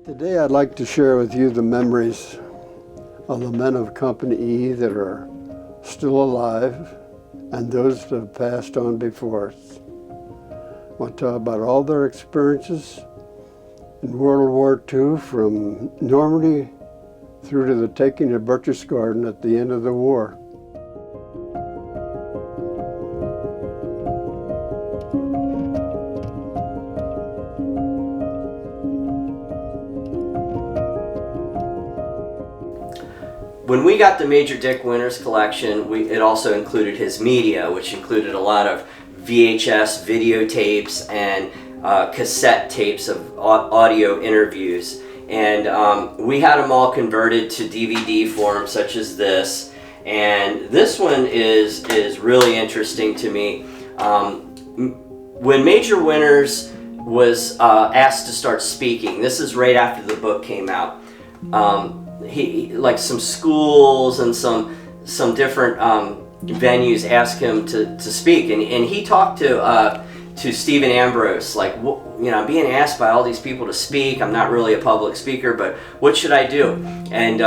Today I'd like to share with you the memories of the men of Company E that are still alive and those that have passed on before us. I want to talk about all their experiences in World War II from Normandy through to the taking of Berchtesgaden at the end of the war. When we got the Major Dick Winters collection, it also included his media, which included a lot of VHS videotapes and cassette tapes of audio interviews. And we had them all converted to DVD form, such as this. And this one is really interesting to me. When Major Winters was asked to start speaking, this is right after the book came out. He, like some schools and some different venues asked him to speak, and he talked to Stephen Ambrose, like, you know, I'm being asked by all these people to speak. I'm not really a public speaker, but what should I do? And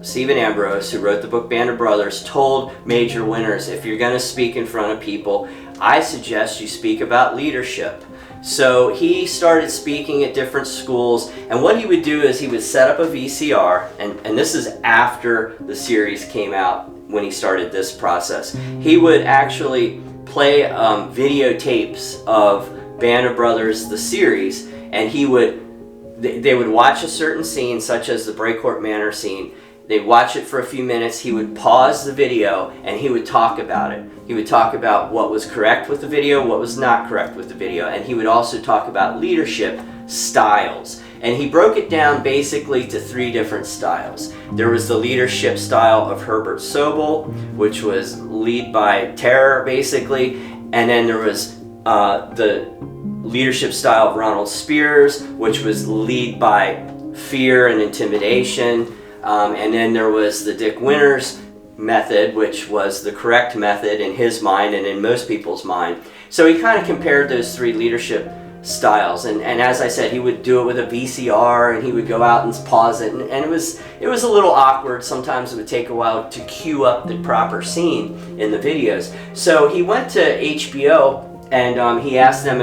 Stephen Ambrose, who wrote the book Band of Brothers, told Major Winters, if you're going to speak in front of people, I suggest you speak about leadership. So he started speaking at different schools, and what he would do is he would set up a VCR, and this is after the series came out when he started this process. He would actually play videotapes of Band of Brothers, the series, and they would watch a certain scene, such as the Brecourt Manor scene. They'd watch it for a few minutes, he would pause the video, and he would talk about it. He would talk about what was correct with the video, what was not correct with the video, and he would also talk about leadership styles. And he broke it down basically to 3 different styles. There was the leadership style of Herbert Sobel, which was lead by terror, basically, and then there was the leadership style of Ronald Spears, which was lead by fear and intimidation. And then there was the Dick Winters method, which was the correct method in his mind and in most people's mind. So he kind of compared those 3 leadership styles, and as I said, he would do it with a VCR, and he would go out and pause it, and it was a little awkward. Sometimes it would take a while to cue up the proper scene in the videos. So he went to HBO, and he asked them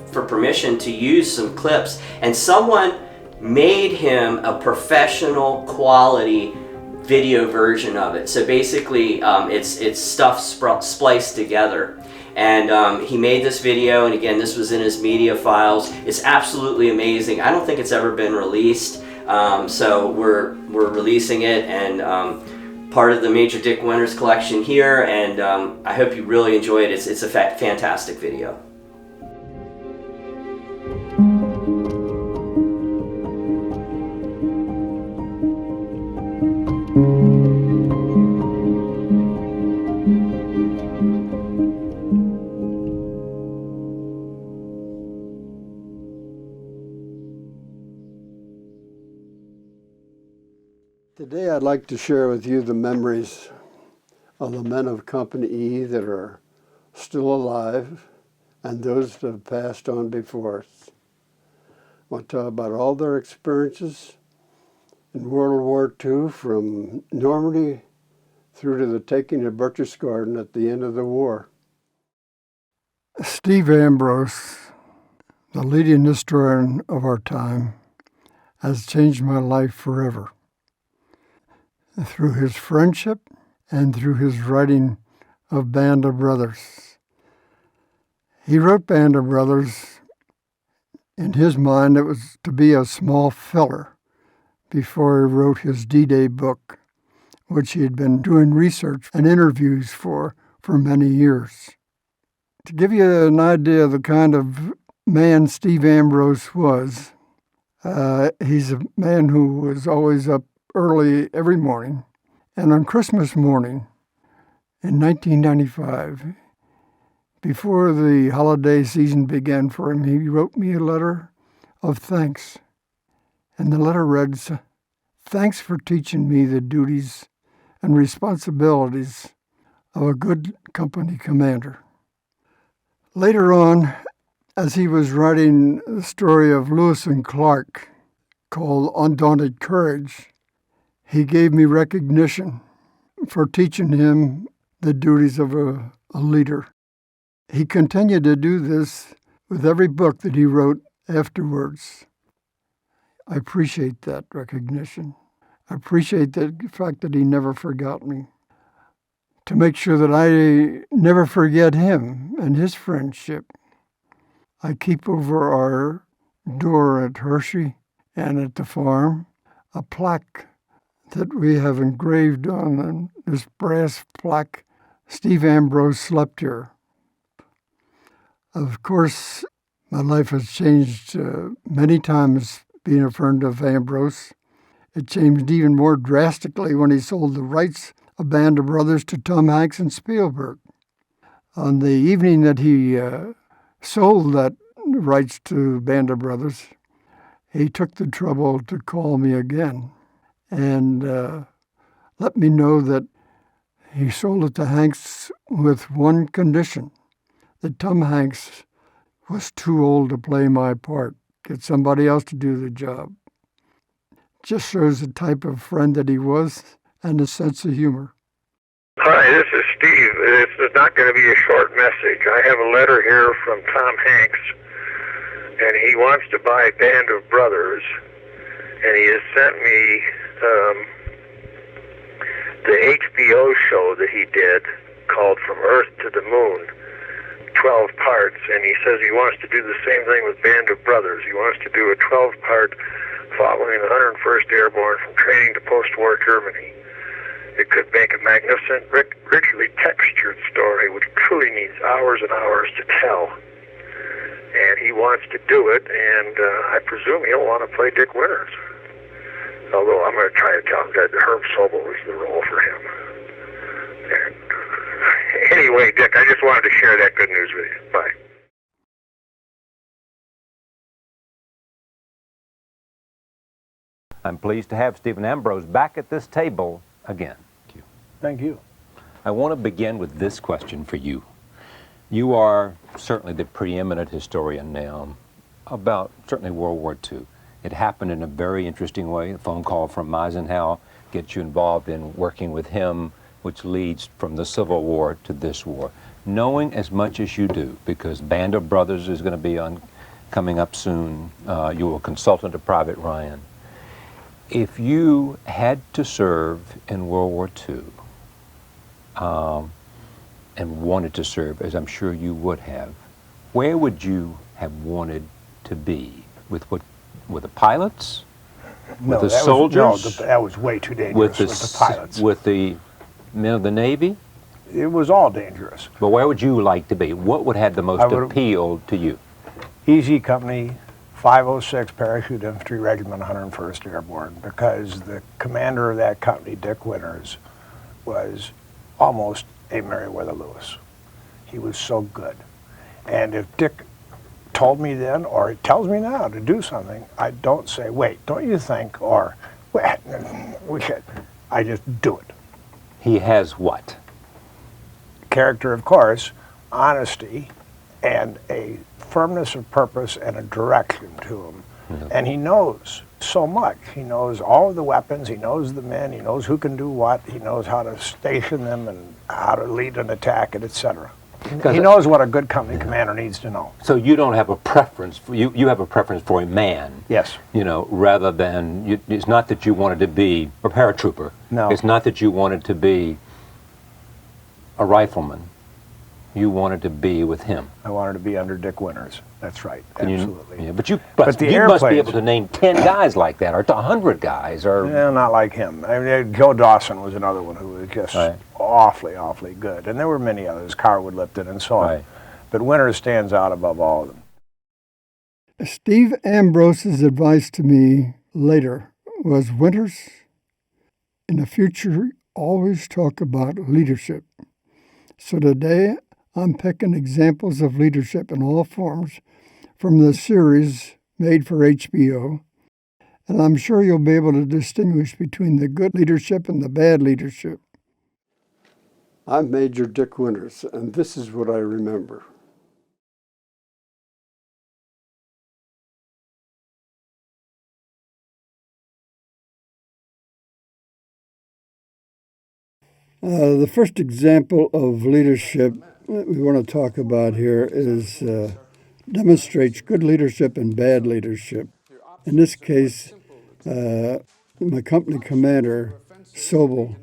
for permission to use some clips, and someone made him a professional quality video version of it. So basically it's stuff spliced together, and he made this video, and again, this was in his media files. It's absolutely amazing. I don't think it's ever been released, so we're releasing it, and part of the Major Dick Winters collection here, and I hope you really enjoy it. It's a fantastic video. Today I'd like to share with you the memories of the men of Company E that are still alive and those that have passed on before us. I want to talk about all their experiences in World War II from Normandy through to the taking of Berchtesgaden at the end of the war. Steve Ambrose, the leading historian of our time, has changed my life forever. Through his friendship and through his writing of Band of Brothers. He wrote Band of Brothers. In his mind, it was to be a small filler before he wrote his D-Day book, which he had been doing research and interviews for many years. To give you an idea of the kind of man Steve Ambrose was, he's a man who was always up early every morning, and on Christmas morning in 1995, before the holiday season began for him, he wrote me a letter of thanks, and the letter read, "Thanks for teaching me the duties and responsibilities of a good company commander." Later on, As he was writing the story of Lewis and Clark called Undaunted Courage, he gave me recognition for teaching him the duties of a leader. He continued to do this with every book that he wrote afterwards. I appreciate that recognition. I appreciate the fact that he never forgot me. To make sure that I never forget him and his friendship, I keep over our door at Hershey and at the farm a plaque that we have engraved on this brass plaque, Steve Ambrose slept here. Of course, my life has changed many times being a friend of Ambrose. It changed even more drastically when he sold the rights of Band of Brothers to Tom Hanks and Spielberg. On the evening that he sold that rights to Band of Brothers, he took the trouble to call me again and let me know that he sold it to Hanks with one condition, that Tom Hanks was too old to play my part. Get somebody else to do the job. Just shows the type of friend that he was and his sense of humor. Hi, this is Steve. This is not going to be a short message. I have a letter here from Tom Hanks, and he wants to buy Band of Brothers, and he has sent me the HBO show that he did called From Earth to the Moon, 12 parts, and he says he wants to do the same thing with Band of Brothers. He wants to do a 12-part following the 101st Airborne from training to post-war Germany. It could make a magnificent, richly textured story which truly needs hours and hours to tell. And he wants to do it, and I presume he'll want to play Dick Winters. Although I'm going to try to tell him that Herb Sobel was the role for him. And anyway, Dick, I just wanted to share that good news with you. Bye. I'm pleased to have Stephen Ambrose back at this table again. Thank you. Thank you. I want to begin with this question for you. You are certainly the preeminent historian now about certainly World War II. It happened in a very interesting way. A phone call from Eisenhower gets you involved in working with him, which leads from the Civil War to this war. Knowing as much as you do, because Band of Brothers is going to be coming up soon. You were a consultant to Private Ryan. If you had to serve in World War II and wanted to serve, as I'm sure you would have, where would you have wanted to be? With the pilots? With the soldiers? That was way too dangerous with the pilots. With the men of the Navy? It was all dangerous. But where would you like to be? What would have the most appeal to you? Easy Company, 506 Parachute Infantry Regiment, 101st Airborne, because the commander of that company, Dick Winters, was almost a Meriwether Lewis. He was so good. And if Dick told me then, or he tells me now to do something, I don't say, wait, don't you think, or, wait, we should. I just do it. He has what? Character, of course, honesty, and a firmness of purpose and a direction to him. Mm-hmm. And he knows so much. He knows all of the weapons, he knows the men, he knows who can do what, he knows how to station them and how to lead an attack, and etc. He knows what a good company commander needs to know. So you don't have a preference for you have a preference for a man. Yes. You know, rather than it's not that you wanted to be a paratrooper. No. It's not that you wanted to be a rifleman. You wanted to be with him. I wanted to be under Dick Winters. That's right. Absolutely. Yeah, but you must be able to name 10 guys like that, or 100 guys, or not like him. I mean, Joe Dawson was another one who was just awfully, awfully good, and there were many others, Carwood Lipton, and so on. Right. But Winters stands out above all of them. Steve Ambrose's advice to me later was, Winters, in the future, always talk about leadership. So today, I'm picking examples of leadership in all forms from the series made for HBO, and I'm sure you'll be able to distinguish between the good leadership and the bad leadership. I'm Major Dick Winters, and this is what I remember. The first example of leadership that we want to talk about here is demonstrates good leadership and bad leadership. In this case, my company commander, Sobel,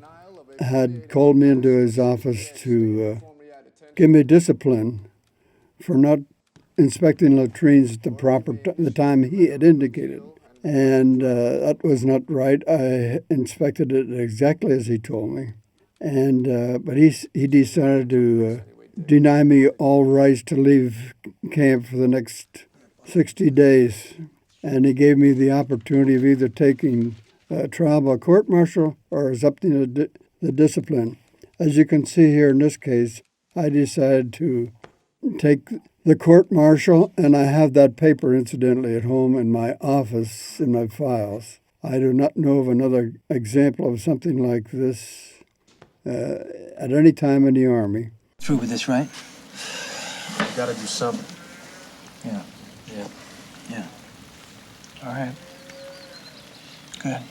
had called me into his office to give me discipline for not inspecting latrines at the time he had indicated. And that was not right. I inspected it exactly as he told me. And but he decided to deny me all rights to leave camp for the next 60 days. And he gave me the opportunity of either taking a trial by court-martial or accepting the discipline. As you can see here in this case, I decided to take the court-martial, and I have that paper, incidentally, at home in my office, in my files. I do not know of another example of something like this at any time in the Army. Through with this, right? You gotta do something. Yeah. Yeah. Yeah. All right. Good.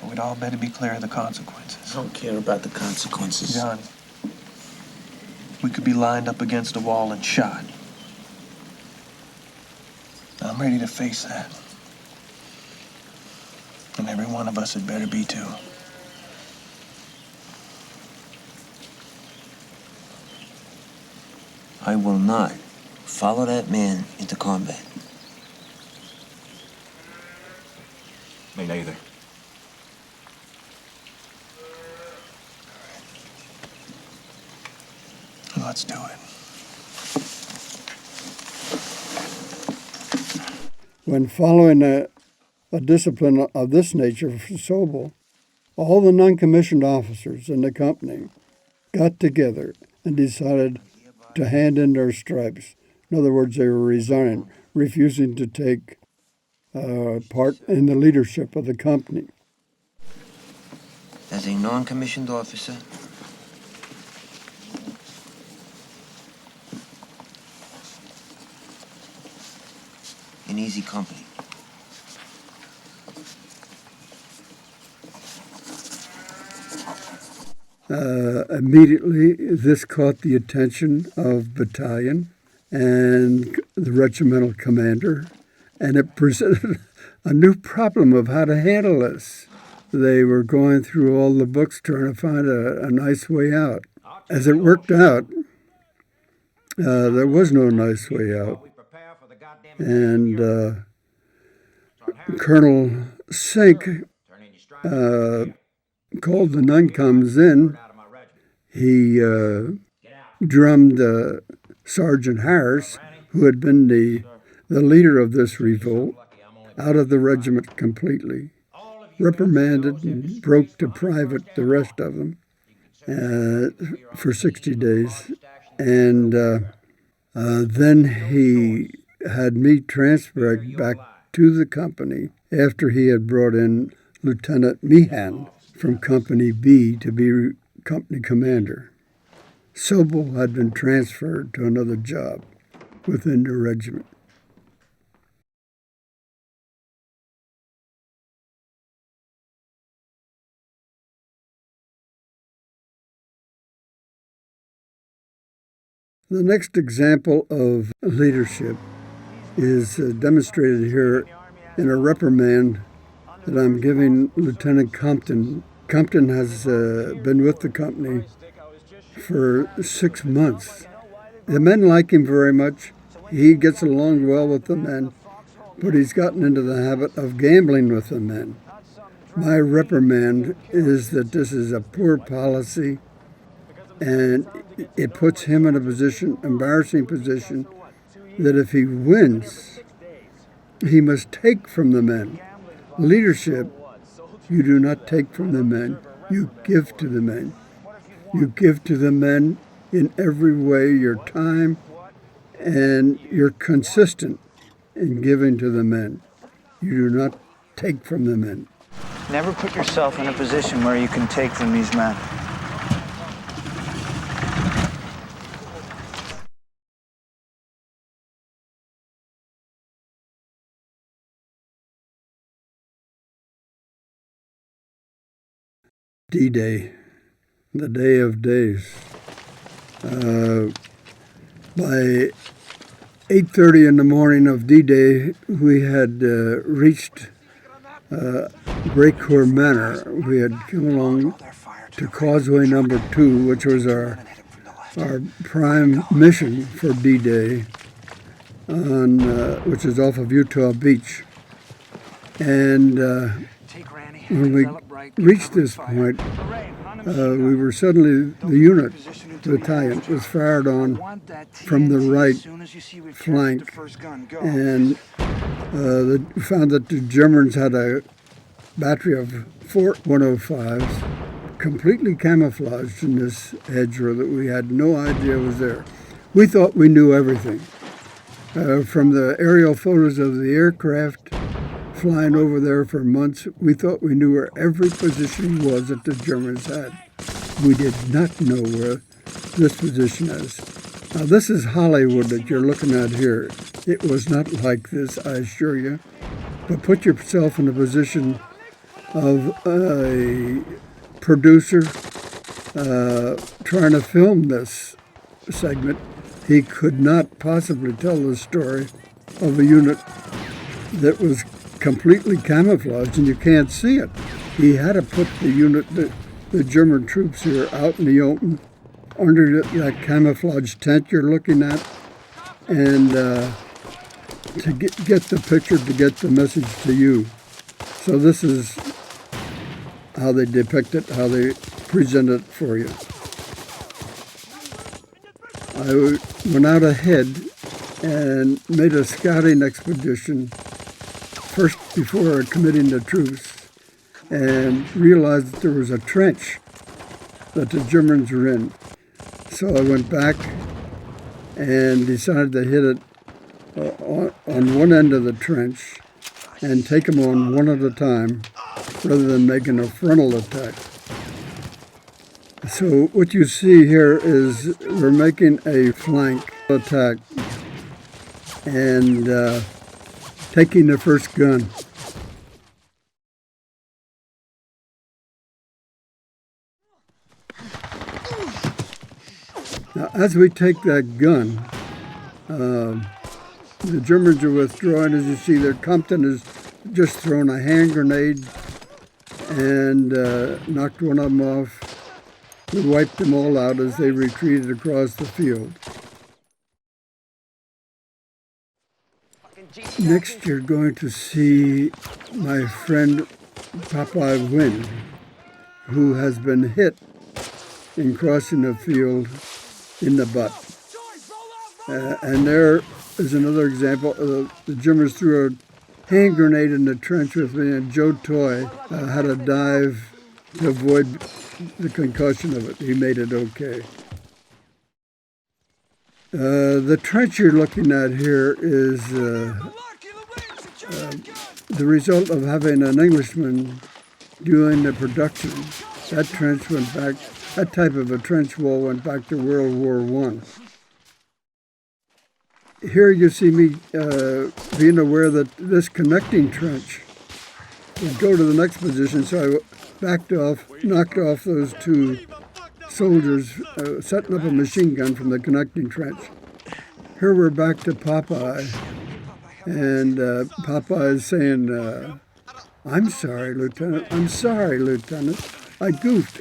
But we'd all better be clear of the consequences. I don't care about the consequences. John, we could be lined up against a wall and shot. I'm ready to face that. And every one of us had better be too. I will not follow that man into combat. Me neither. Let's do it. When following a discipline of this nature for Sobel, all the non-commissioned officers in the company got together and decided to hand in their stripes. In other words, they were resigning, refusing to take part in the leadership of the company. As a non-commissioned officer, in easy company. Immediately, this caught the attention of battalion and the regimental commander, and it presented a new problem of how to handle this. They were going through all the books trying to find a nice way out. As it worked out, there was no nice way out. And Colonel Sink called the non-coms in. He drummed Sergeant Harris, who had been the leader of this revolt, out of the regiment completely, reprimanded and broke to private the rest of them for 60 days. And then he had me transferred back to the company after he had brought in Lieutenant Meehan from Company B to be company commander. Sobel had been transferred to another job within the regiment. The next example of leadership is demonstrated here in a reprimand that I'm giving Lieutenant Compton. Compton has been with the company for 6 months. The men like him very much. He gets along well with the men, but he's gotten into the habit of gambling with the men. My reprimand is that this is a poor policy, and it puts him in a embarrassing position, that if he wins, he must take from the men. Leadership, you do not take from the men, you give to the men. You give to the men in every way, your time, and you're consistent in giving to the men. You do not take from the men. Never put yourself in a position where you can take from these men. D-Day, the day of days. By 8:30 in the morning of D-Day, we had reached Breakcore Manor. We had come along to Causeway Number 2, which was our prime mission for D-Day, which is off of Utah Beach. And when we reached this point, we were suddenly, the unit, the battalion, was fired on from the right flank, and we found that the Germans had a battery of 4 105s completely camouflaged in this hedgerow that we had no idea was there. We thought we knew everything. From the aerial photos of the aircraft flying over there for months, we thought we knew where every position was that the Germans had. We did not know where this position is. Now, this is Hollywood that you're looking at here. It was not like this, I assure you. But put yourself in the position of a producer trying to film this segment. He could not possibly tell the story of a unit that was completely camouflaged and you can't see it. He had to put the unit, the German troops here, out in the open under that camouflage tent you're looking at, and to get the picture, to get the message to you. So this is how they depict it, how they present it for you. I went out ahead and made a scouting expedition first before committing the troops, and realized that there was a trench that the Germans were in. So I went back and decided to hit it on one end of the trench and take them on one at a time rather than making a frontal attack. So what you see here is we're making a flank attack and taking the first gun. Now, as we take that gun, the Germans are withdrawing. As you see there, Compton has just thrown a hand grenade and knocked one of them off. We wiped them all out as they retreated across the field. Next, you're going to see my friend Popeye Wynn, who has been hit in crossing the field in the butt. And there is another example. The Germans threw a hand grenade in the trench with me, and Joe Toy had to dive to avoid the concussion of it. He made it okay. The trench you're looking at here is the result of having an Englishman doing the production. That trench went back, that type of a trench wall went back to World War I. Here you see me being aware that this connecting trench would go to the next position, so I backed off, knocked off those two soldiers, setting up a machine gun from the connecting trench. Here we're back to Popeye, and Popeye is saying, I'm sorry, Lieutenant. I'm sorry, Lieutenant. I goofed.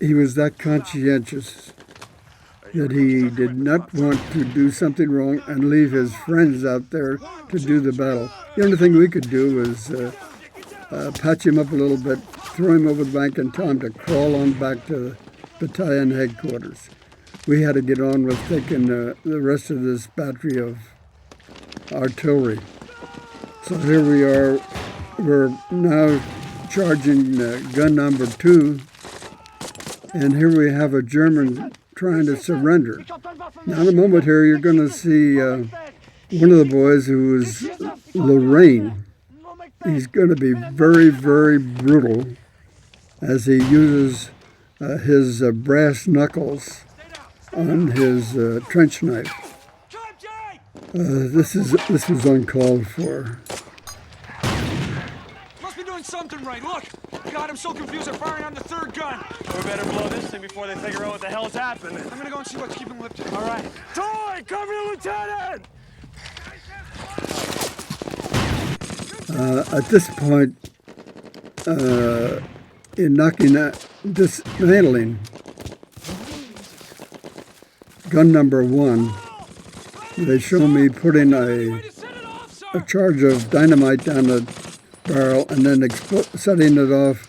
He was that conscientious that he did not want to do something wrong and leave his friends out there to do the battle. The only thing we could do was patch him up a little bit, throw him over the bank, and tell him to crawl on back to battalion headquarters. We had to get on with taking the rest of this battery of artillery. So here we are. We're now charging gun number 2, and here we have a German trying to surrender. Now in a moment here you're going to see one of the boys who is Lorraine. He's going to be very, very brutal as he uses his brass knuckles on his trench knife. This was uncalled for. something right. Look! God, I'm so confused. They're firing on the third gun. We better blow this thing before they figure out what the hell's happening. I'm gonna go and see what's keeping Lipton. All right. Toy, cover the lieutenant! At this point, in dismantling gun number 1, they show me putting a charge of dynamite down the barrel and then setting it off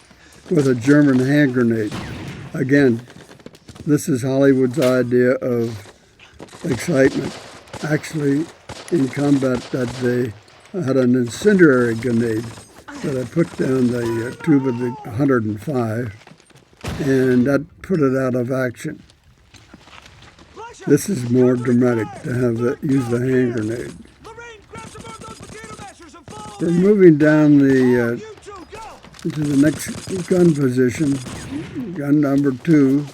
with a German hand grenade. Again, this is Hollywood's idea of excitement. Actually, in combat that day, I had an incendiary grenade that I put down the tube of the 105, and that put it out of action. This is more dramatic to use the hand grenade. We're moving down to the next gun position, gun number 2.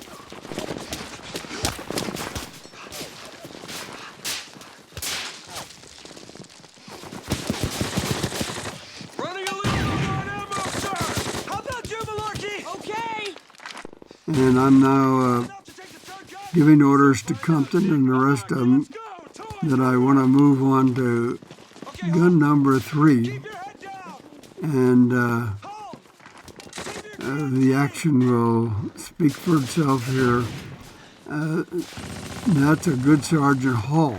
And I'm now giving orders to Compton and the rest of them that I want to move on to gun number 3. And the action will speak for itself here. That's a good Sergeant Hall,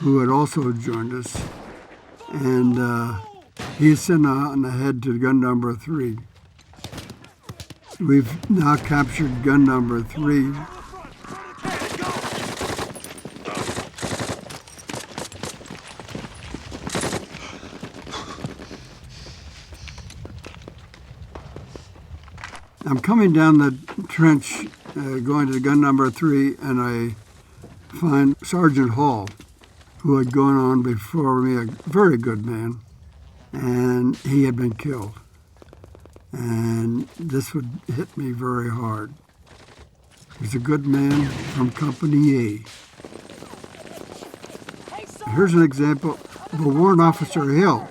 who had also joined us. And he's sent on ahead to gun number 3. We've now captured gun number 3. I'm coming down the trench, going to gun number 3, and I find Sergeant Hall, who had gone on before me, a very good man, and he had been killed. And this would hit me very hard. He's a good man from Company A. Here's an example of a Warrant Officer Hill,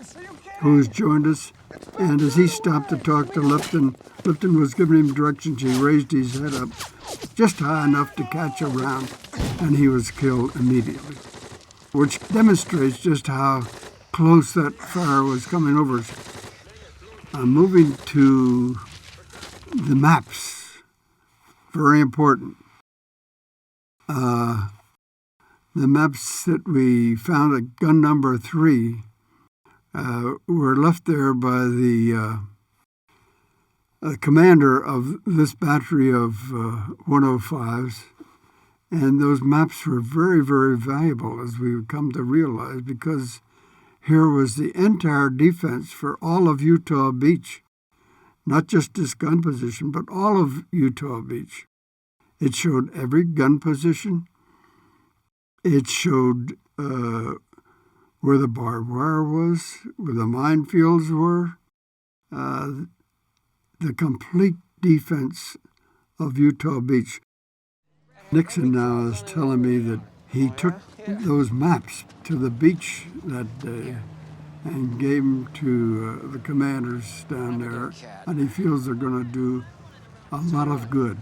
who has joined us, and as he stopped to talk to Lipton, Lipton was giving him directions. He raised his head up just high enough to catch a round, and he was killed immediately, which demonstrates just how close that fire was coming over us. I'm moving to the maps. Very important. The maps that we found at gun number 3 were left there by the commander of this battery of 105s. And those maps were very, very valuable, as we would come to realize, because here was the entire defense for all of Utah Beach, not just this gun position, but all of Utah Beach. It showed every gun position. It showed where the barbed wire was, where the minefields were, the complete defense of Utah Beach. Nixon now is telling me that he took those maps to the beach that day and gave them to the commanders down there, and he feels they're going to do a lot of good,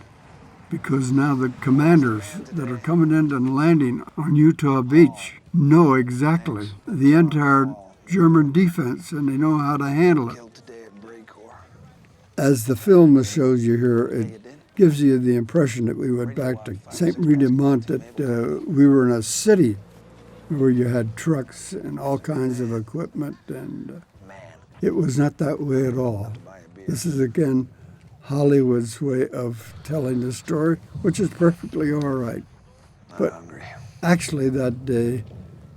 because now the commanders that are coming in and landing on Utah Beach know exactly the entire German defense, and they know how to handle it. As the film shows you here, it gives you the impression that we went back to St. Marie-de-Mont, that we were in a city where you had trucks and all kinds of equipment, and it was not that way at all. This is, again, Hollywood's way of telling the story, which is perfectly all right. But actually that day,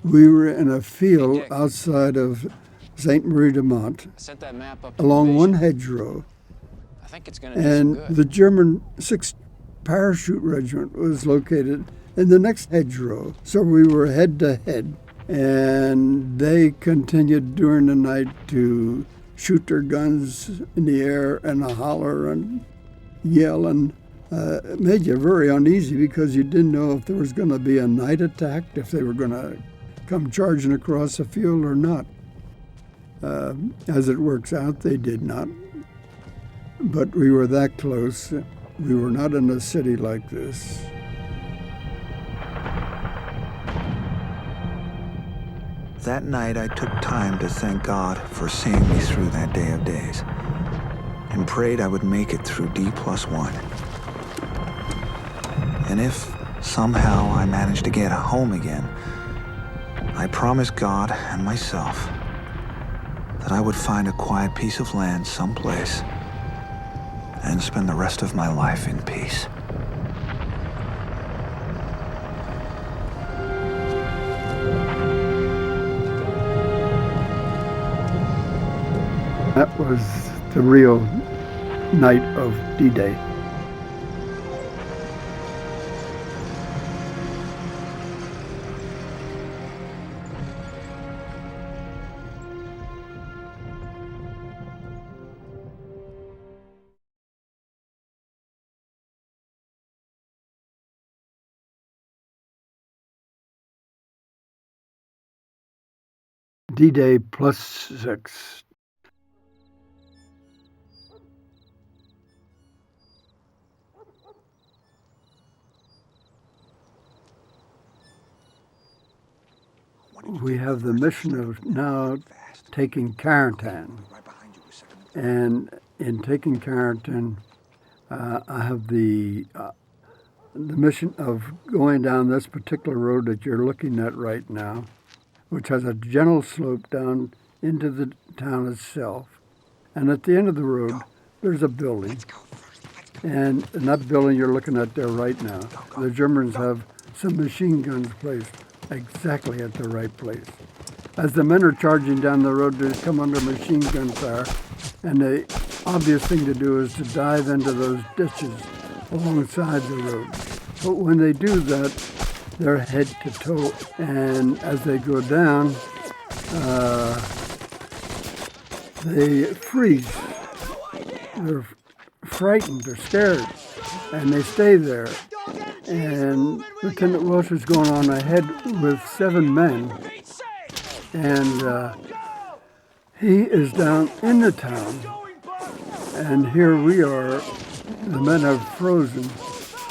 we were in a field outside of St. Marie-de-Mont, along one hedgerow, and the German 6th Parachute Regiment was located in the next hedgerow. So we were head to head, and they continued during the night to shoot their guns in the air and holler and yell, and it made you very uneasy because you didn't know if there was going to be a night attack, if they were going to come charging across the field or not. As it works out, they did not. But we were that close. We were not in a city like this. That night, I took time to thank God for seeing me through that day of days and prayed I would make it through D+1. And if somehow I managed to get home again, I promised God and myself that I would find a quiet piece of land someplace and spend the rest of my life in peace. That was the real night of D-Day. D-Day +6. We have the mission of now taking Carentan. And in taking Carentan, I have the mission of going down this particular road that you're looking at right now, which has a gentle slope down into the town itself. And at the end of the road, there's a building. And in that building you're looking at there right now, the Germans have some machine guns placed exactly at the right place. As the men are charging down the road, they come under machine gun fire, and the obvious thing to do is to dive into those ditches alongside the road. But when they do that, they're head to toe, and as they go down, they freeze. They're frightened, they're scared, and they stay there. And Lieutenant Welsh is going on ahead with 7 men, and he is down in the town, and here we are. The men have frozen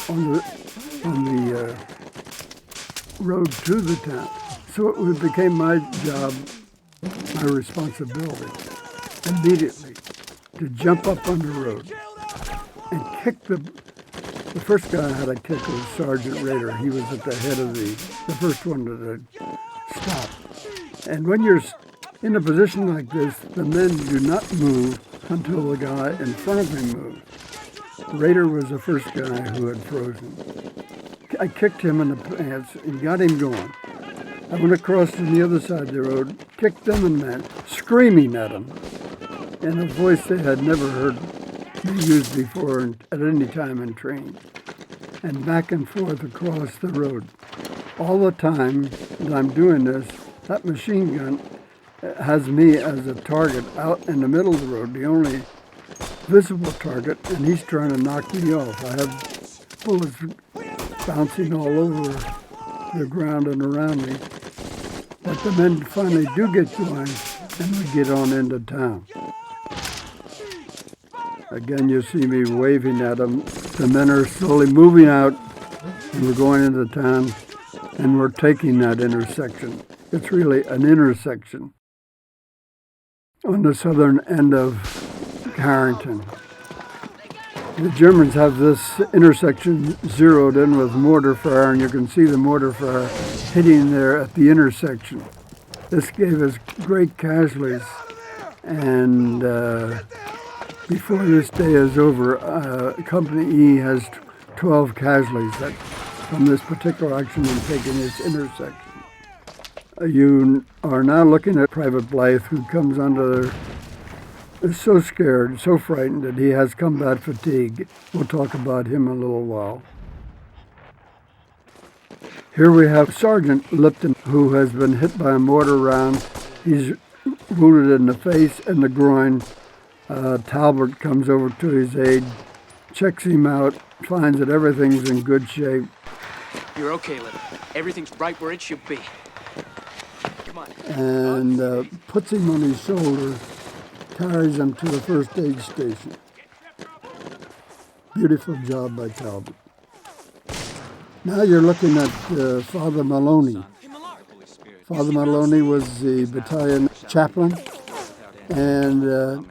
on the road to the town. So it became my job, my responsibility, immediately to jump up on the road and kick the first guy I had to kick was Sergeant Rader. He was at the head of the first one to stop. And when you're in a position like this, the men do not move until the guy in front of him moves. Rader was the first guy who had frozen. I kicked him in the pants and got him going. I went across to the other side of the road, kicked them in the man, screaming at them in a voice they had never heard me use before at any time in training, and back and forth across the road. All the time that I'm doing this, that machine gun has me as a target out in the middle of the road, the only visible target, and he's trying to knock me off. I have bullets bouncing all over the ground and around me. But the men finally do get going, and we get on into town. Again, you see me waving at them. The men are slowly moving out, and we're going into town, and we're taking that intersection. It's really an intersection on the southern end of Carentan. The Germans have this intersection zeroed in with mortar fire, and you can see the mortar fire hitting there at the intersection. This gave us great casualties, and before this day is over, Company E has 12 casualties from this particular action in taking this intersection. You are now looking at Private Blythe, who comes under there, is so scared, so frightened that he has combat fatigue. We'll talk about him in a little while. Here we have Sergeant Lipton, who has been hit by a mortar round. He's wounded in the face and the groin. Talbot comes over to his aid, checks him out, finds that everything's in good shape. You're okay, Lipton. Everything's right where it should be. and puts him on his shoulder, carries him to the first aid station. Beautiful job by Talbot. Now you're looking at Father Maloney. Father Maloney was the battalion chaplain, and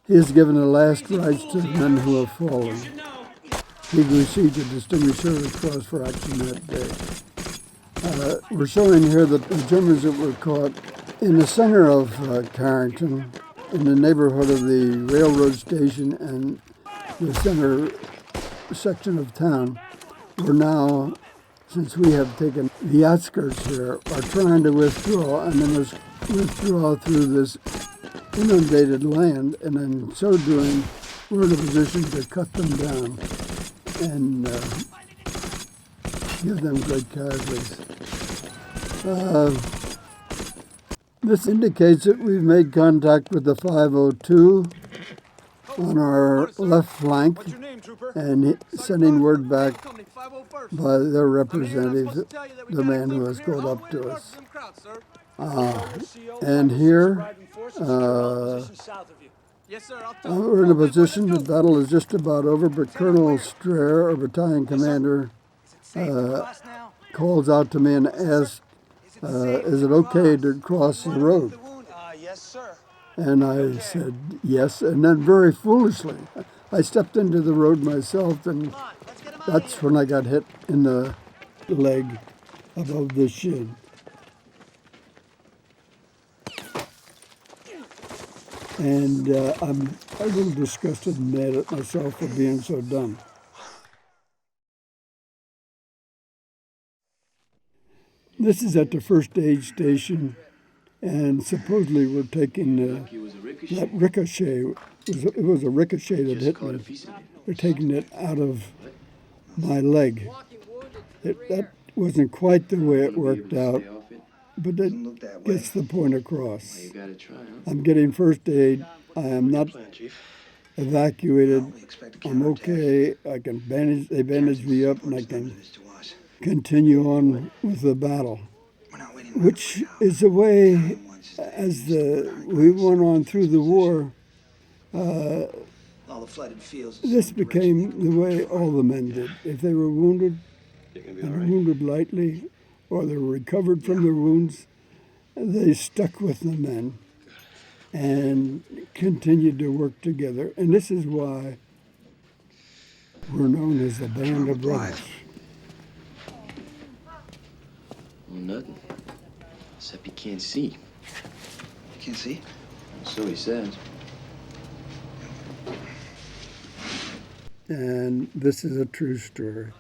he has given the last rites to the men who have fallen. He received a Distinguished Service Cross for action that day. We're showing here that the Germans that were caught in the center of Carentan, in the neighborhood of the railroad station and the center section of town, were now, since we have taken the outskirts here, are trying to withdraw, and then withdraw through this inundated land, and in so doing, we're in a position to cut them down and give them great casualties. This indicates that we've made contact with the 502 on our left flank and sending word back by their representative, the man who has gone up to us. And here, we're in a position, the battle is just about over, but Colonel Strayer, our battalion commander, calls out to me and asks, is it okay to cross the road? Yes, sir. And I said yes, and then very foolishly, I stepped into the road myself, and that's when I got hit in the leg above the shin. And I'm a little disgusted and mad at myself for being so dumb. This is at the first aid station, and supposedly we're taking that ricochet. It was a ricochet that hit me. We're taking it out of my leg. That wasn't quite the way it worked out, but it gets the point across. I'm getting first aid. I am not evacuated. I'm okay. I can bandage. They bandage me up, and I can continue on with the battle, which is the way as we went on through the war. This became the way all the men did. If they were wounded, and were wounded lightly, or they were recovered from their wounds, they stuck with the men and continued to work together. And this is why we're known as the Band of Brothers. Well, nothing. Except he can't see. Can't see? So he says. And this is a true story.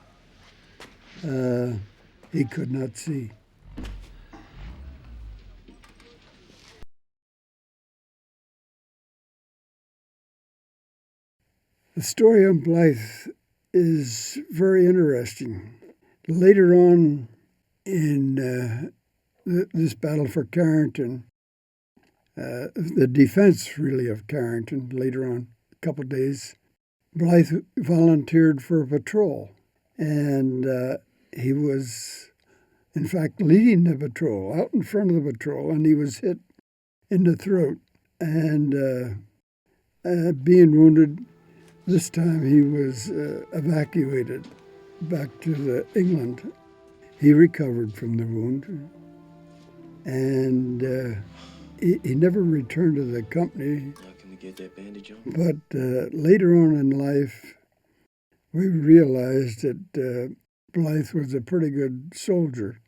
He could not see. The story of Blythe is very interesting. Later on in this battle for Carentan, the defense really of Carentan, later on, a couple of days, Blythe volunteered for a patrol, and he was, in fact, leading the patrol, out in front of the patrol, and he was hit in the throat, and being wounded. This time he was evacuated back to England. He recovered from the wound, and he never returned to the company. Can we get that bandage on? But later on in life, we realized that Blythe was a pretty good soldier.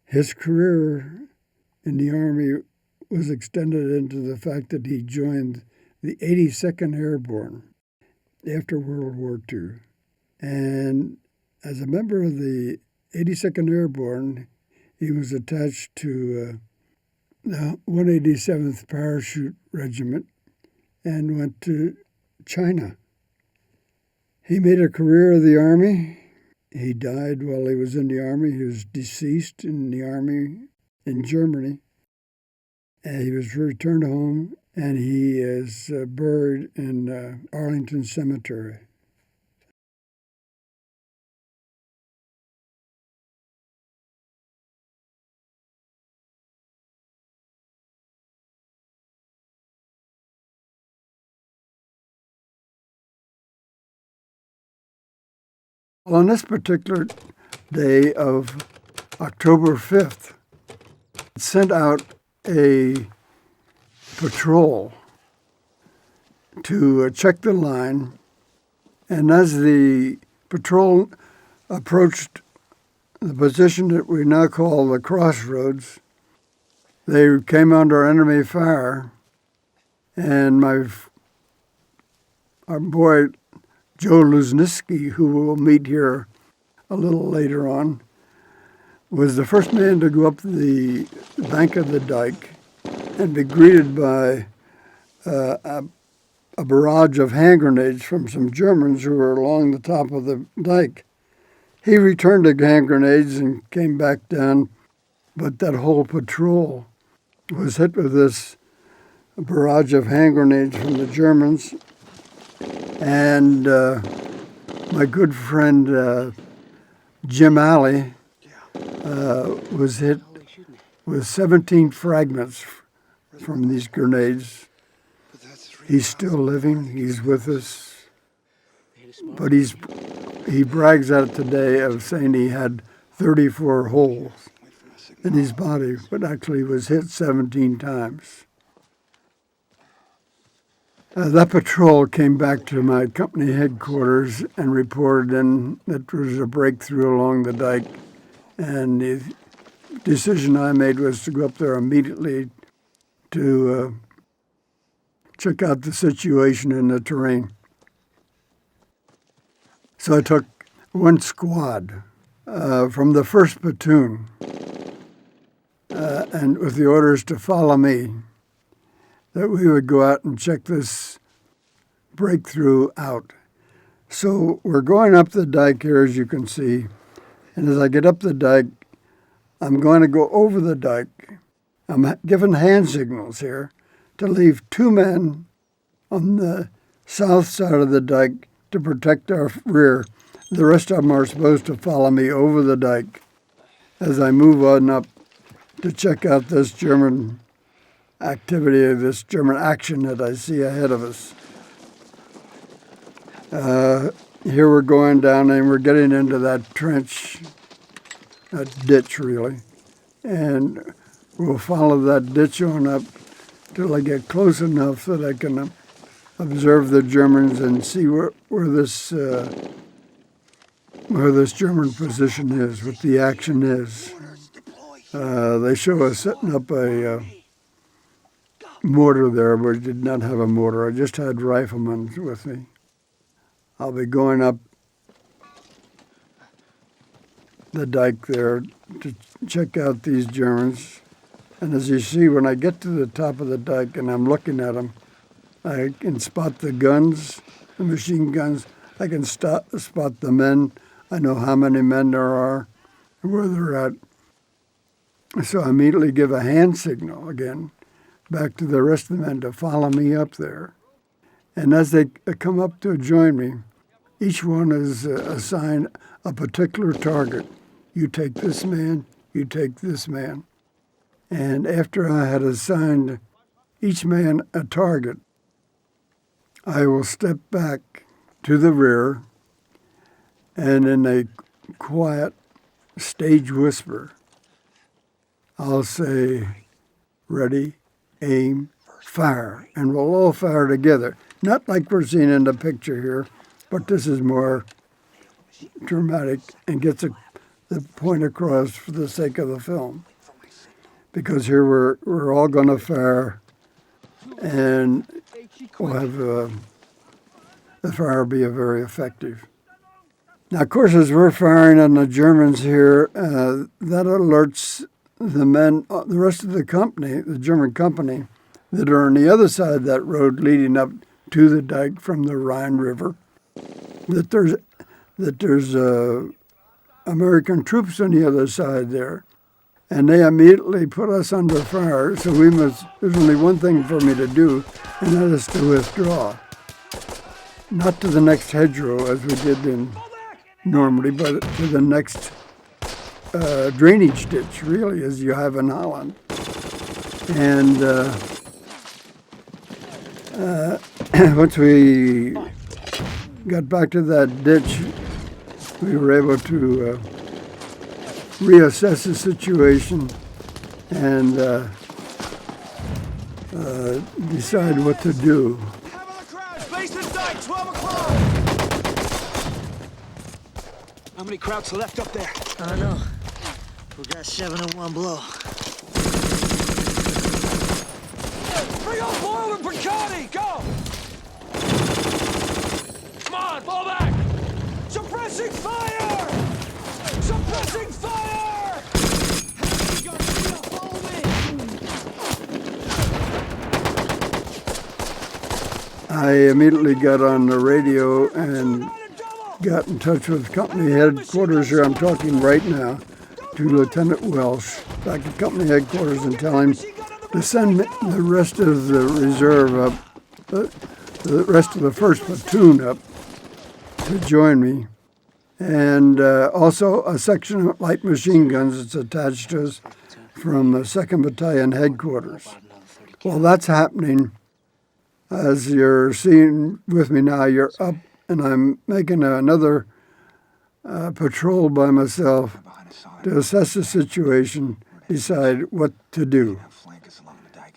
His career in the Army was extended into the fact that he joined the 82nd Airborne after World War II. And as a member of the 82nd Airborne, he was attached to the 187th Parachute Regiment and went to China. He made a career of the Army. He died while he was in the Army. He was deceased in the Army in Germany. And he was returned home, and he is buried in Arlington Cemetery. On this particular day of October 5th, it sent out a patrol to check the line, and as the patrol approached the position that we now call the crossroads, they came under enemy fire, and our boy Joe Luzniski, who we'll meet here a little later on, was the first man to go up the bank of the dike and be greeted by a barrage of hand grenades from some Germans who were along the top of the dike. He returned the hand grenades and came back down, but that whole patrol was hit with this barrage of hand grenades from the Germans. And my good friend Jim Alley was hit with 17 fragments from these grenades. He's still living. He's with us. But he brags out today of saying he had 34 holes in his body, but actually was hit 17 times. That patrol came back to my company headquarters and reported in that there was a breakthrough along the dike. And the decision I made was to go up there immediately to check out the situation in the terrain. So I took one squad from the 1st platoon and with the orders to follow me, that we would go out and check this breakthrough out. So we're going up the dike here, as you can see. And as I get up the dike, I'm going to go over the dike. I'm given hand signals here to leave 2 men on the south side of the dike to protect our rear. The rest of them are supposed to follow me over the dike as I move on up to check out this German activity, this German action that I see ahead of us. Here we're going down and we're getting into that trench, that ditch really, and we'll follow that ditch on up till I get close enough that I can observe the Germans and see where this German position is, what the action is. They show us setting up a mortar there, but I did not have a mortar. I just had riflemen with me. I'll be going up the dike there to check out these Germans. And as you see, when I get to the top of the dike and I'm looking at them, I can spot the guns, the machine guns. I can spot the men. I know how many men there are and where they're at. So I immediately give a hand signal again back to the rest of the men to follow me up there. And as they come up to join me, each one is assigned a particular target. You take this man, you take this man. And after I had assigned each man a target, I will step back to the rear and in a quiet stage whisper, I'll say, ready, aim, fire. And we'll all fire together. Not like we're seeing in the picture here, but this is more dramatic and gets the point across for the sake of the film. Because here we're all going to fire, and we'll have the fire be very effective. Now, of course, as we're firing on the Germans here, that alerts the men, the rest of the company, the German company, that are on the other side of that road leading up to the dike from the Rhine River, that there's American troops on the other side there. And they immediately put us under fire, so there's only one thing for me to do, and that is to withdraw. Not to the next hedgerow, as we did in Normandy, but to the next drainage ditch, really, as you have in Holland. And once we got back to that ditch, we were able to reassess the situation and decide what to do. How many Krauts are left up there? I don't know. We got 7 in one blow. Bring up Boyle and Briccati! Go! Come on, fall back! Suppressing fire! Suppressing fire! I immediately got on the radio and got in touch with company headquarters here. I'm talking right now to Lieutenant Welsh back at company headquarters and tell him to send the rest of the reserve up, the rest of the 1st platoon up to join me. And also a section of light machine guns that's attached to us from the 2nd Battalion headquarters. Well, that's happening. As you're seeing with me now, you're up, and I'm making another patrol by myself to assess the situation, decide what to do.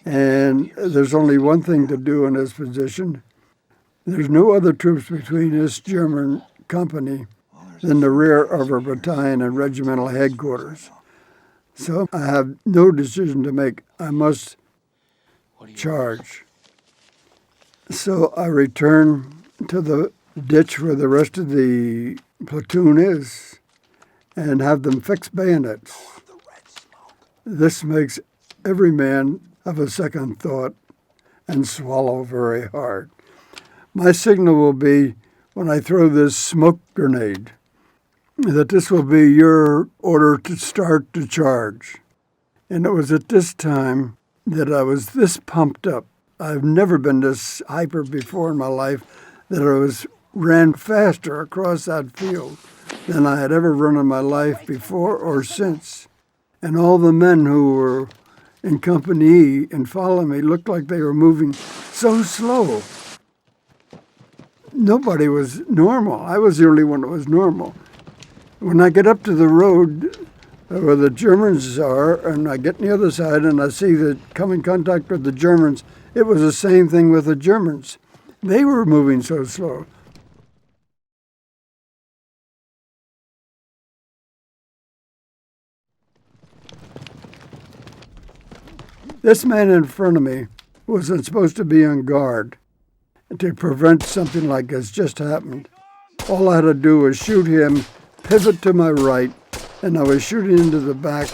And there's only one thing to do in this position. There's no other troops between this German company than the rear of our battalion and regimental headquarters. So I have no decision to make. I must charge. So I return to the ditch where the rest of the platoon is and have them fix bayonets. This makes every man have a second thought and swallow very hard. My signal will be, when I throw this smoke grenade, that this will be your order to start to charge. And it was at this time that I was this pumped up. I've never been this hyper before in my life, that I ran faster across that field than I had ever run in my life before or since. And all the men who were in Company E and following me looked like they were moving so slow. Nobody was normal. I was the only one that was normal. When I get up to the road where the Germans are, and I get on the other side and I see that come in contact with the Germans, it was the same thing with the Germans. They were moving so slow. This man in front of me wasn't supposed to be on guard to prevent something like this just happened. All I had to do was shoot him, pivot to my right, and I was shooting into the back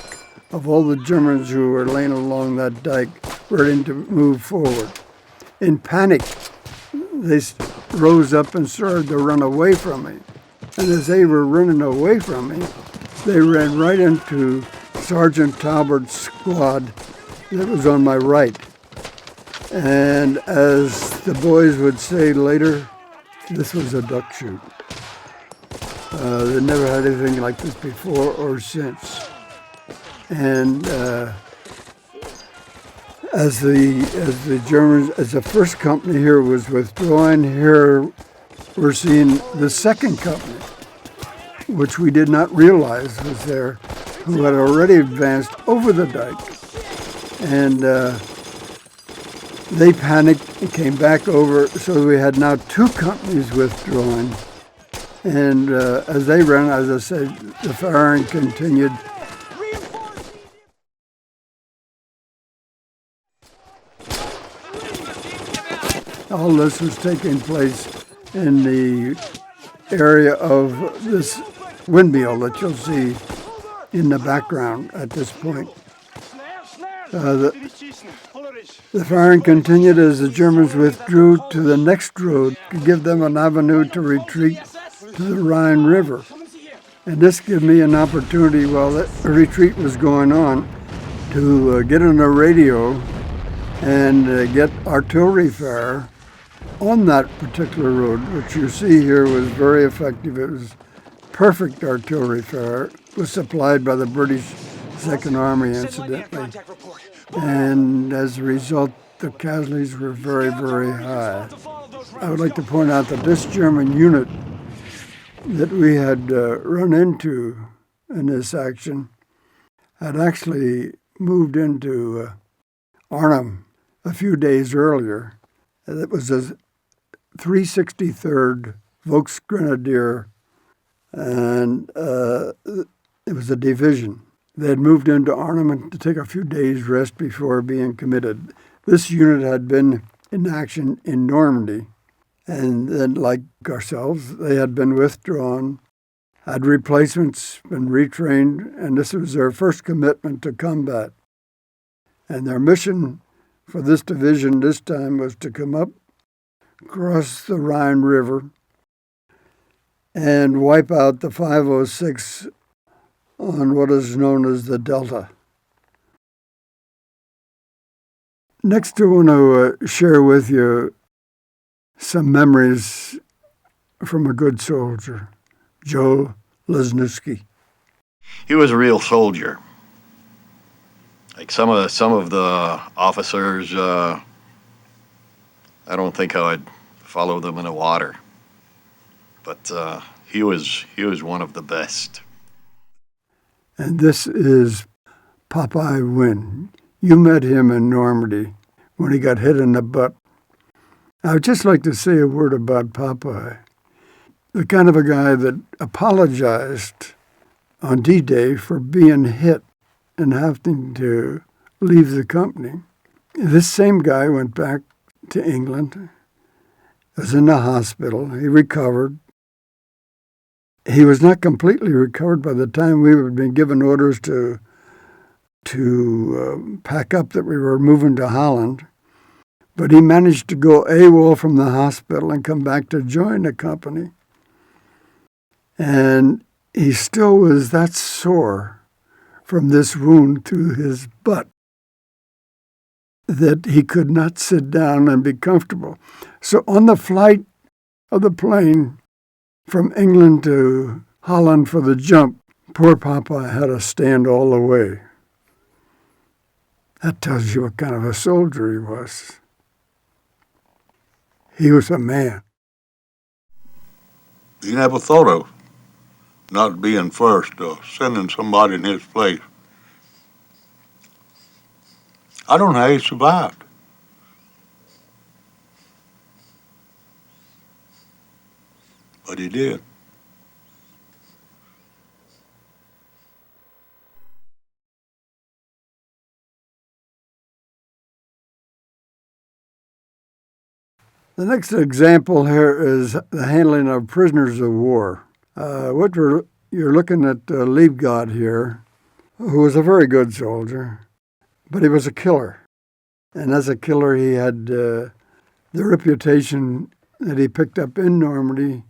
of all the Germans who were laying along that dike, ready to move forward. In panic, they rose up and started to run away from me. And as they were running away from me, they ran right into Sergeant Talbert's squad that was on my right. And as the boys would say later, this was a duck shoot. They never had anything like this before or since. And as the Germans, as the 1st company here was withdrawing, here we're seeing the 2nd company, which we did not realize was there, who had already advanced over the dike. And they panicked and came back over, so we had now 2 companies withdrawing. And as they ran, as I said, the firing continued. All this was taking place in the area of this windmill that you'll see in the background at this point. The firing continued as the Germans withdrew to the next road to give them an avenue to retreat to the Rhine River. And this gave me an opportunity while the retreat was going on to get on a radio and get artillery fire on that particular road, which you see here was very effective. It was perfect artillery fire. It was supplied by the British Second Army, incidentally. And as a result, the casualties were very, very high. I would like to point out that this German unit that we had run into in this action had actually moved into Arnhem a few days earlier. It was the 363rd Volksgrenadier, and it was a division. They had moved into Arnhem to take a few days' rest before being committed. This unit had been in action in Normandy, and then, like ourselves, they had been withdrawn, had replacements, been retrained, and this was their first commitment to combat. And their mission for this division this time was to come up, cross the Rhine River, and wipe out the 506 on what is known as the Delta. Next, I want to share with you some memories from a good soldier, Joe Lesniewski. He was a real soldier. Like some of the officers, I don't think I would follow them in the water. But he was one of the best. And this is Popeye Wynn. You met him in Normandy when he got hit in the butt. I would just like to say a word about Popeye. The kind of a guy that apologized on D-Day for being hit and having to leave the company. This same guy went back to England, was in the hospital, he recovered. He was not completely recovered by the time we had been given orders to pack up that we were moving to Holland. But he managed to go AWOL from the hospital and come back to join the company. And he still was that sore from this wound to his butt that he could not sit down and be comfortable. So on the flight of the plane from England to Holland for the jump, poor Popeye had to stand all the way. That tells you what kind of a soldier he was. He was a man. He never thought of not being first or sending somebody in his place. I don't know how he survived. But he did. The next example here is the handling of prisoners of war. You're looking at Liebgott here, who was a very good soldier, but he was a killer. And as a killer, he had the reputation that he picked up in Normandy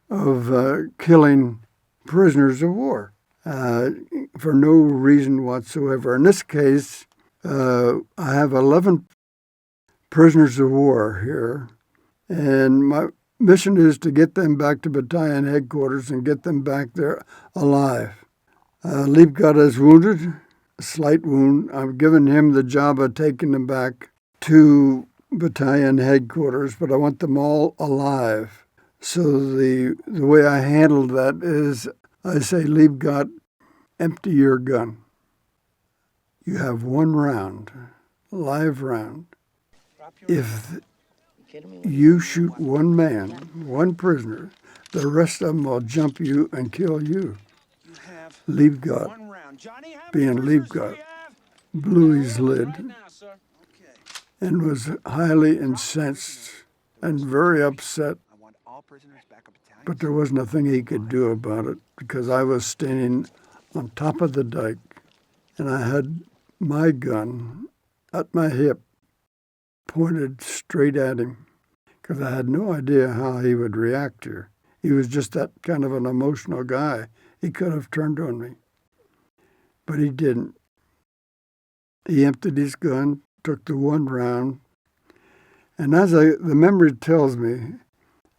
of killing prisoners of war for no reason whatsoever. In this case, I have 11 prisoners of war here, and my mission is to get them back to battalion headquarters and get them back there alive. Liebgott is wounded, a slight wound. I've given him the job of taking them back to battalion headquarters, but I want them all alive. So the way I handle that is I say, Liebgott, empty your gun. You have one round, live round. If you shoot one man, one prisoner, the rest of them will jump you and kill you. Liebgott, being Liebgott, blew his lid and was highly incensed and very upset. But there was nothing he could do about it because I was standing on top of the dike and I had my gun at my hip pointed straight at him because I had no idea how he would react here. He was just that kind of an emotional guy. He could have turned on me, but he didn't. He emptied his gun, took the one round, and the memory tells me,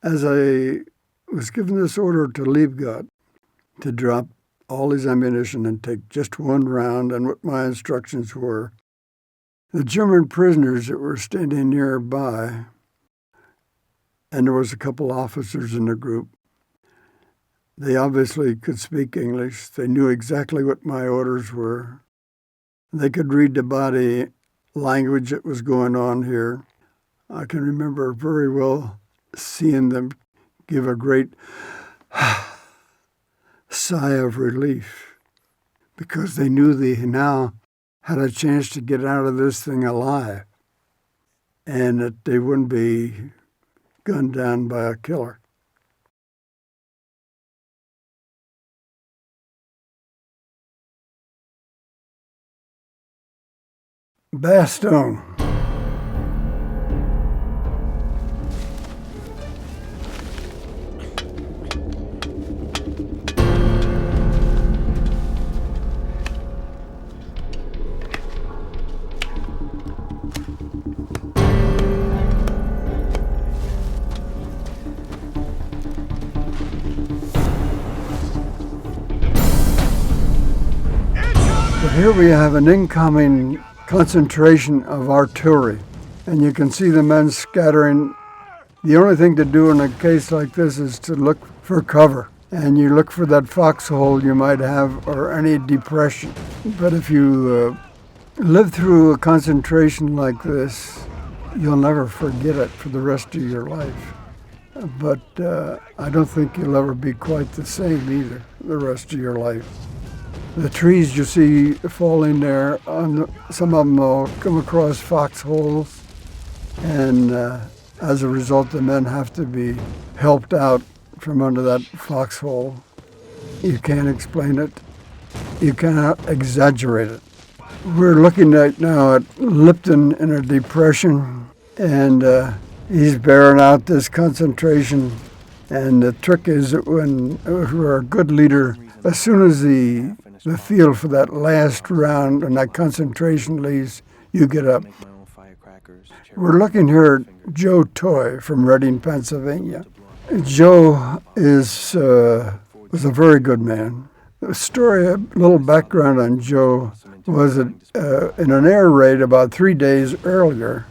as I was given this order to Liebgott to drop all his ammunition and take just one round, and what my instructions were, the German prisoners that were standing nearby, and there was a couple officers in the group, They obviously could speak English. They knew exactly what my orders were. They could read the body language that was going on here. I can remember very well seeing them give a great sigh of relief because they knew they now had a chance to get out of this thing alive and that they wouldn't be gunned down by a killer. Bastogne. But here we have an incoming concentration of artillery, and you can see the men scattering. The only thing to do in a case like this is to look for cover, and you look for that foxhole you might have or any depression. But if you live through a concentration like this, you'll never forget it for the rest of your life. But I don't think you'll ever be quite the same either the rest of your life. The trees you see falling there, some of them will come across foxholes, and as a result, the men have to be helped out from under that foxhole. You can't explain it. You cannot exaggerate it. We're looking right now at Lipton in a depression, and he's bearing out this concentration. And the trick is that when you're a good leader, as soon as the field for that last round and that concentration leaves, you get up. We're looking here at Joe Toy from Reading, Pennsylvania. Joe was a very good man. The story, a little background on Joe, was that in an air raid about 3 days earlier,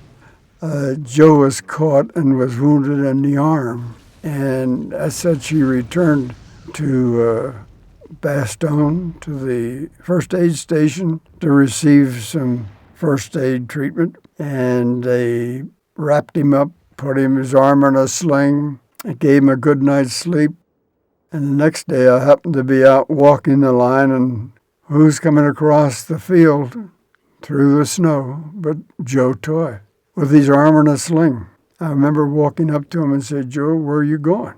Joe was caught and was wounded in the arm. And as such, he returned to Bastogne, to the first aid station, to receive some first aid treatment. And they wrapped him up, put his arm in a sling, and gave him a good night's sleep. And the next day I happened to be out walking the line, and who's coming across the field through the snow but Joe Toy with his arm in a sling. I remember walking up to him and said, "Joe, where are you going?"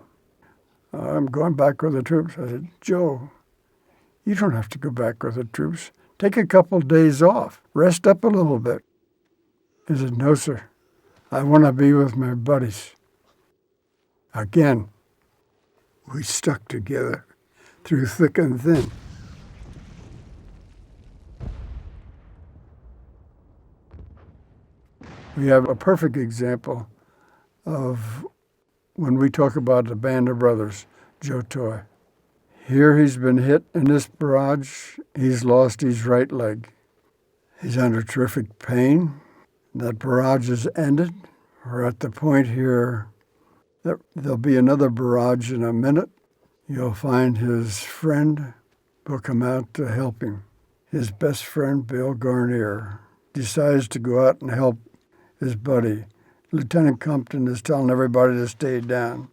"I'm going back with the troops." I said, "Joe, you don't have to go back with the troops. Take a couple of days off. Rest up a little bit." He said, "No, sir. I want to be with my buddies." Again, we stuck together through thick and thin. We have a perfect example of when we talk about the band of brothers, Joe Toy. Here he's been hit in this barrage. He's lost his right leg. He's under terrific pain. That barrage is ended. We're at the point here that there'll be another barrage in a minute. You'll find his friend will come out to help him. His best friend, Bill Garnier, decides to go out and help his buddy. Lieutenant Compton is telling everybody to stay down.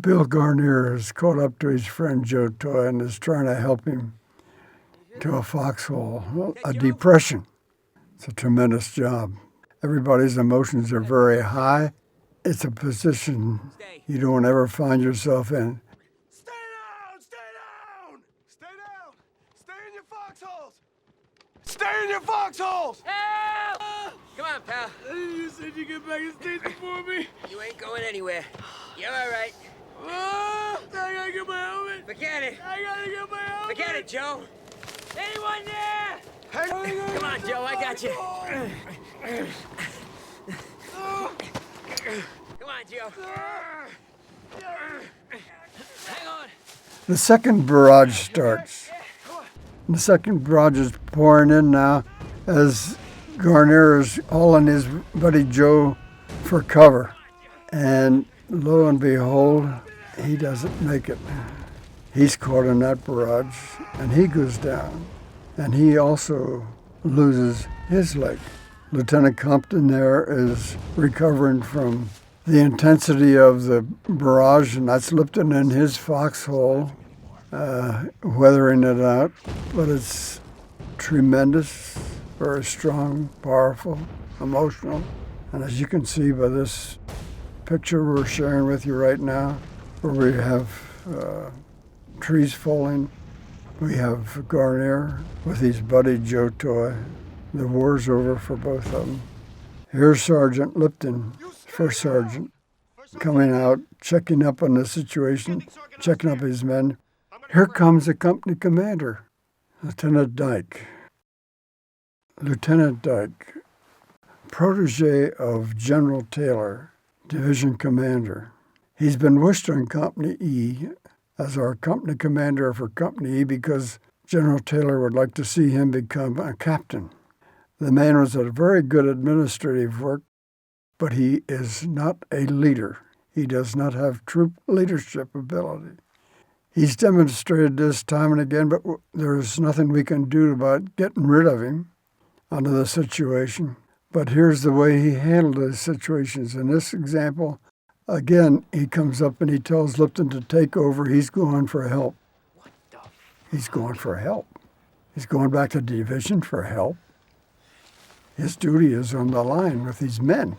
Bill Garnier is caught up to his friend Joe Toy and is trying to help him to a foxhole, a depression. It's a tremendous job. Everybody's emotions are very high. It's a position you don't ever find yourself in. Stay down! Stay down! Stay down! Stay in your foxholes! Stay in your foxholes! Help! Come on, pal. You said you get back and stay before me. You ain't going anywhere. You're all right. Oh, I gotta get my helmet. Forget it. I gotta get my helmet. Forget it, Joe. Anyone there? Hey. Come on, Joe. I got you. Come on, Joe. Hang on. The second barrage starts. The second barrage is pouring in now as Garnier is hauling his buddy Joe for cover. And lo and behold, he doesn't make it. He's caught in that barrage, and he goes down. And he also loses his leg. Lieutenant Compton there is recovering from the intensity of the barrage, and that's Lipton in his foxhole, weathering it out. But it's tremendous, very strong, powerful, emotional. And as you can see by this picture we're sharing with you right now, where we have trees falling, we have Garnier with his buddy Joe Toy. The war's over for both of them. Here's Sergeant Lipton, first sergeant, coming out, checking up on the situation, checking up his men. Here comes the company commander, Lieutenant Dyke. Lieutenant Dyke, protege of General Taylor, division commander. He's been wished on Company E as our company commander for Company E because General Taylor would like to see him become a captain. The man was a very good administrative work, but he is not a leader. He does not have troop leadership ability. He's demonstrated this time and again, but there's nothing we can do about getting rid of him under the situation. But here's the way he handled his situations. In this example, again, he comes up and he tells Lipton to take over. He's going for help. He's going for help. He's going back to division for help. His duty is on the line with these men.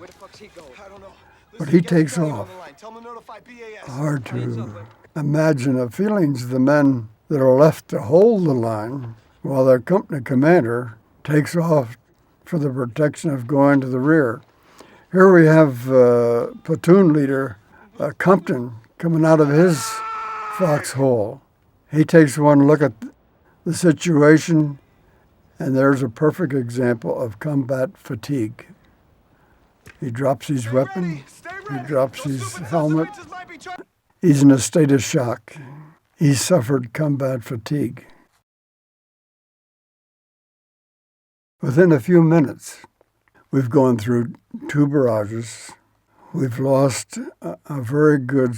But he takes off. Hard to imagine the feelings of the men that are left to hold the line while their company commander takes off for the protection of going to the rear. Here we have platoon leader Compton coming out of his foxhole. He takes one look at the situation, and there's a perfect example of combat fatigue. He drops his weapon, he drops his helmet. He's in a state of shock. He's suffered combat fatigue. Within a few minutes, we've gone through 2 barrages. We've lost a very good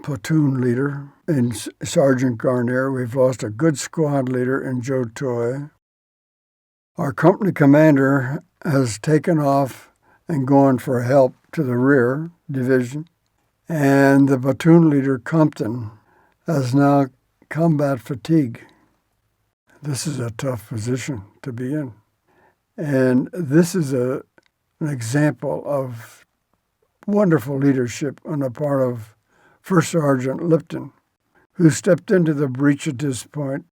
platoon leader in Sergeant Garnier. We've lost a good squad leader in Joe Toy. Our company commander has taken off and gone for help to the rear division. And the platoon leader, Compton, has now combat fatigue. This is a tough position to be in. And this is an example of wonderful leadership on the part of First Sergeant Lipton, who stepped into the breach at this point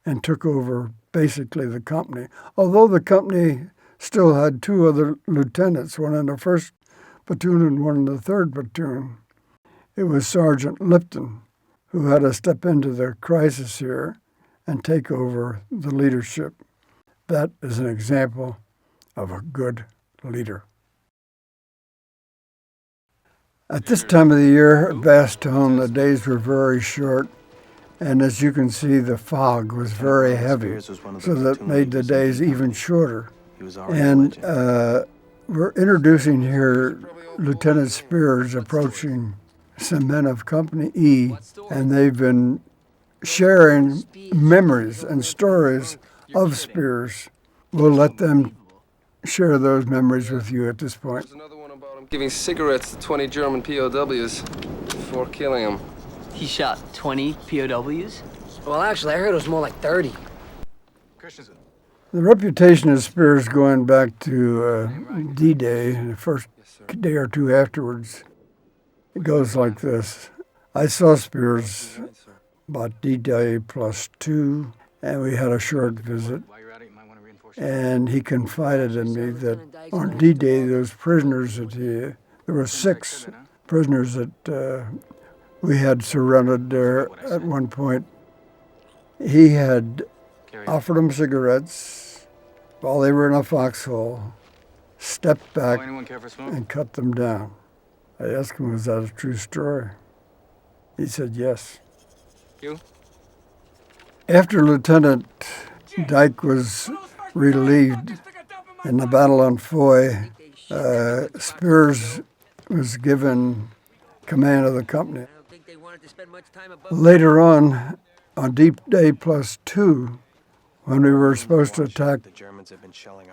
and took over basically the company. Although the company still had 2 other lieutenants, one in the 1st platoon and one in the 3rd platoon, it was Sergeant Lipton who had to step into the crisis here and take over the leadership. That is an example of a good leader. At this time of the year at Bastogne, the days were very short, and as you can see, the fog was very heavy, so that made the days even shorter. And we're introducing here Lieutenant Spears approaching some men of Company E, and they've been sharing memories and stories of Spears. We'll let them share those memories with you at this point. Giving cigarettes to 20 German POWs before killing them. He shot 20 POWs? Well, actually, I heard it was more like 30. The reputation of Spears going back to D-Day, the first day or 2 afterwards, it goes like this. I saw Spears about D-Day +2, and we had a short visit. And he confided in me that on D-Day, those prisoners that there were 6 prisoners that we had surrounded there at one point. He had offered them cigarettes while they were in a foxhole, stepped back and cut them down. I asked him, was that a true story? He said yes. You? After Lieutenant Dyke was relieved in the battle on Foy, Spears was given command of the company. Later on Deep Day +2, when we were supposed to attack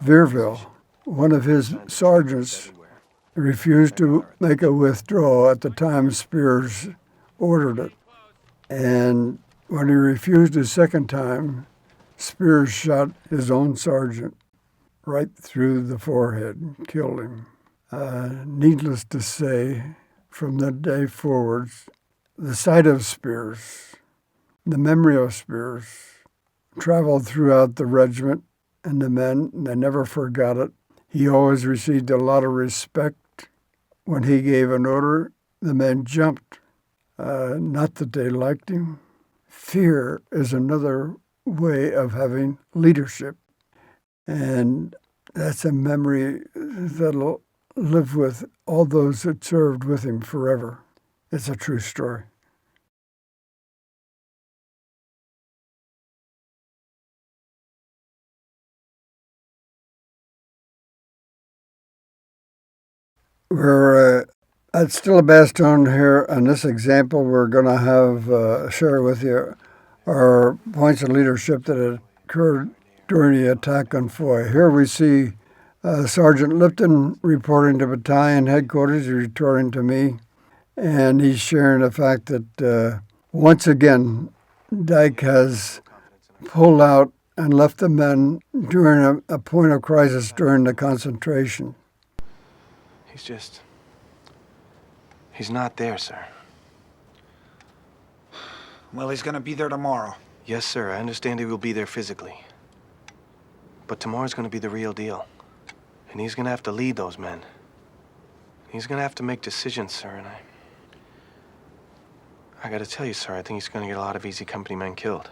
Veerville, one of his sergeants refused to make a withdrawal at the time Spears ordered it. And when he refused his second time, Spears shot his own sergeant right through the forehead, killed him. Needless to say, from that day forwards, the sight of Spears, the memory of Spears, traveled throughout the regiment and the men. They never forgot it. He always received a lot of respect. When he gave an order, the men jumped. Not that they liked him. Fear is another way of having leadership. And that's a memory that'll live with all those that served with him forever. It's a true story. We're at still a Bastogne here. On this example, we're going to have share with you our points of leadership that occurred during the attack on Foy. Here we see Sergeant Lipton reporting to battalion headquarters. He's reporting to me, and he's sharing the fact that once again, Dyke has pulled out and left the men during a point of crisis during the concentration. He's not there, sir. Well, he's going to be there tomorrow. Yes, sir, I understand he will be there physically. But tomorrow's going to be the real deal. And he's going to have to lead those men. He's going to have to make decisions, sir, and I got to tell you, sir, I think he's going to get a lot of easy company men killed.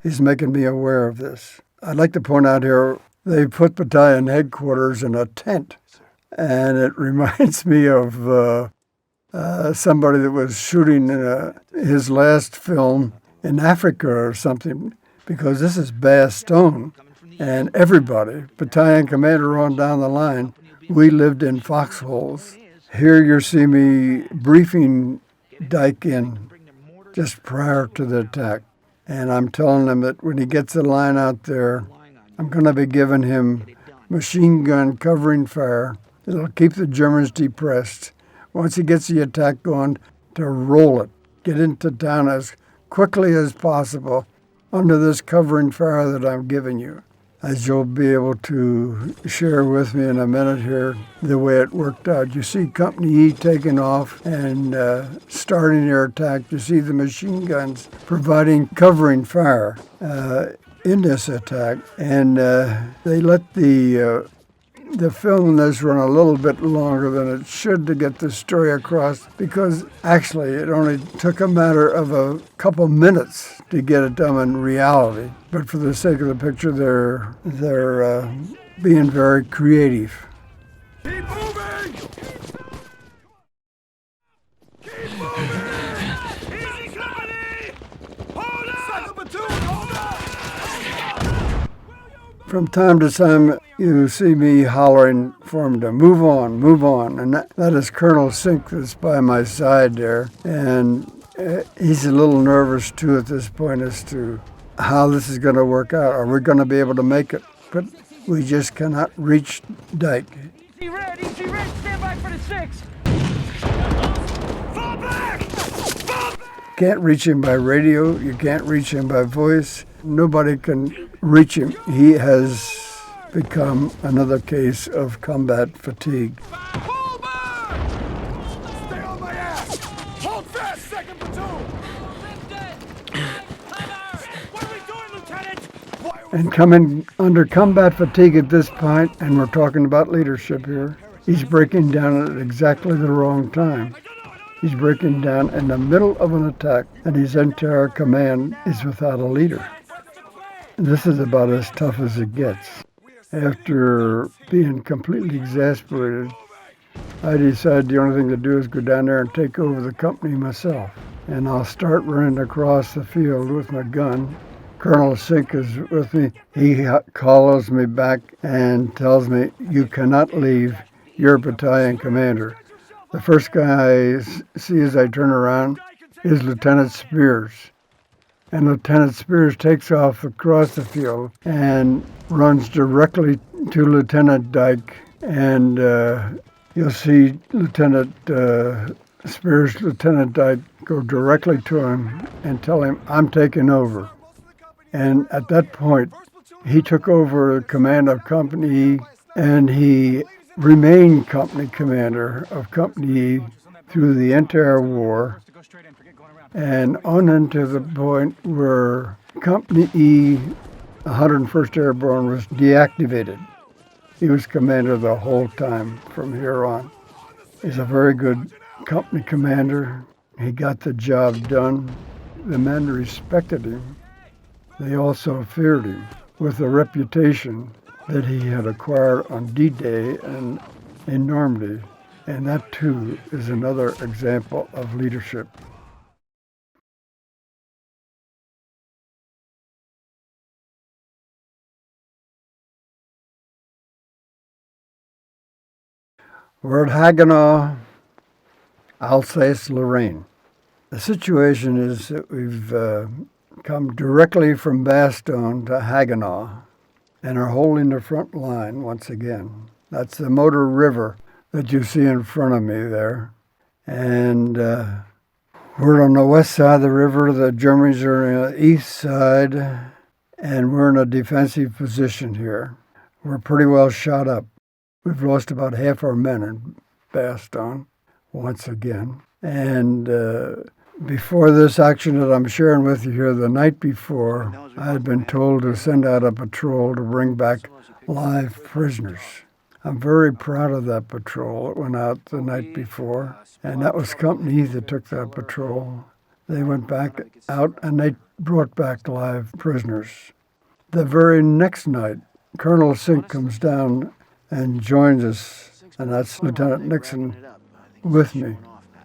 He's making me aware of this. I'd like to point out here, they put battalion headquarters in a tent. And it reminds me of somebody that was shooting his last film in Africa or something, because this is Bastogne. And everybody, battalion commander on down the line, we lived in foxholes. Here you see me briefing Dyke in just prior to the attack. And I'm telling him that when he gets the line out there, I'm going to be giving him machine gun covering fire. It'll keep the Germans depressed. Once he gets the attack going, to roll it, get into town as quickly as possible under this covering fire that I'm giving you. As you'll be able to share with me in a minute here, the way it worked out. You see Company E taking off and starting their attack. You see the machine guns providing covering fire in this attack. And they let the film in this run a little bit longer than it should to get the story across, because actually it only took a matter of a couple minutes to get it done in reality. But for the sake of the picture, they're being very creative. Keep moving! Keep moving! Easy company! Hold up! Second platoon, hold up! From time to time, you see me hollering for him to move on, and that is Colonel Sink that's by my side there, and he's a little nervous too at this point as to how this is going to work out. Are we going to be able to make it? But we just cannot reach Dyke. Easy red, stand by for the 6. Fall back! Fall back! Can't reach him by radio, you can't reach him by voice. Nobody can reach him. He has become another case of combat fatigue. Pull back! Stay on my ass! Hold fast, second platoon! What are we doing, Lieutenant? And coming under combat fatigue at this point, and we're talking about leadership here, he's breaking down at exactly the wrong time. He's breaking down in the middle of an attack, and his entire command is without a leader. This is about as tough as it gets. After being completely exasperated, I decided the only thing to do is go down there and take over the company myself. And I'll start running across the field with my gun. Colonel Sink is with me. He calls me back and tells me, "You cannot leave. You're battalion commander." The first guy I see as I turn around is Lieutenant Spears. And Lieutenant Spears takes off across the field and runs directly to Lieutenant Dyke. And you'll see Lieutenant Spears, Lieutenant Dyke, go directly to him and tell him, I'm taking over. And at that point, he took over command of Company E, and he remained company commander of Company E through the entire war, and on into the point where Company E, 101st Airborne, was deactivated. He was commander the whole time from here on. He's a very good company commander. He got the job done. The men respected him. They also feared him, with the reputation that he had acquired on D-Day and in Normandy. And that, too, is another example of leadership. We're at Haguenau, Alsace-Lorraine. The situation is that we've come directly from Bastogne to Haguenau and are holding the front line once again. That's the Motor River that you see in front of me there. And we're on the west side of the river. The Germans are on the east side, and we're in a defensive position here. We're pretty well shot up. We've lost about half our men in Bastogne once again. And before this action that I'm sharing with you here, the night before, I had been told to send out a patrol to bring back live prisoners. I'm very proud of that patrol. It went out the night before, and that was Company E that took that patrol. They went back out and they brought back live prisoners. The very next night, Colonel Sink comes down and joins us, and that's Lieutenant Nixon with me.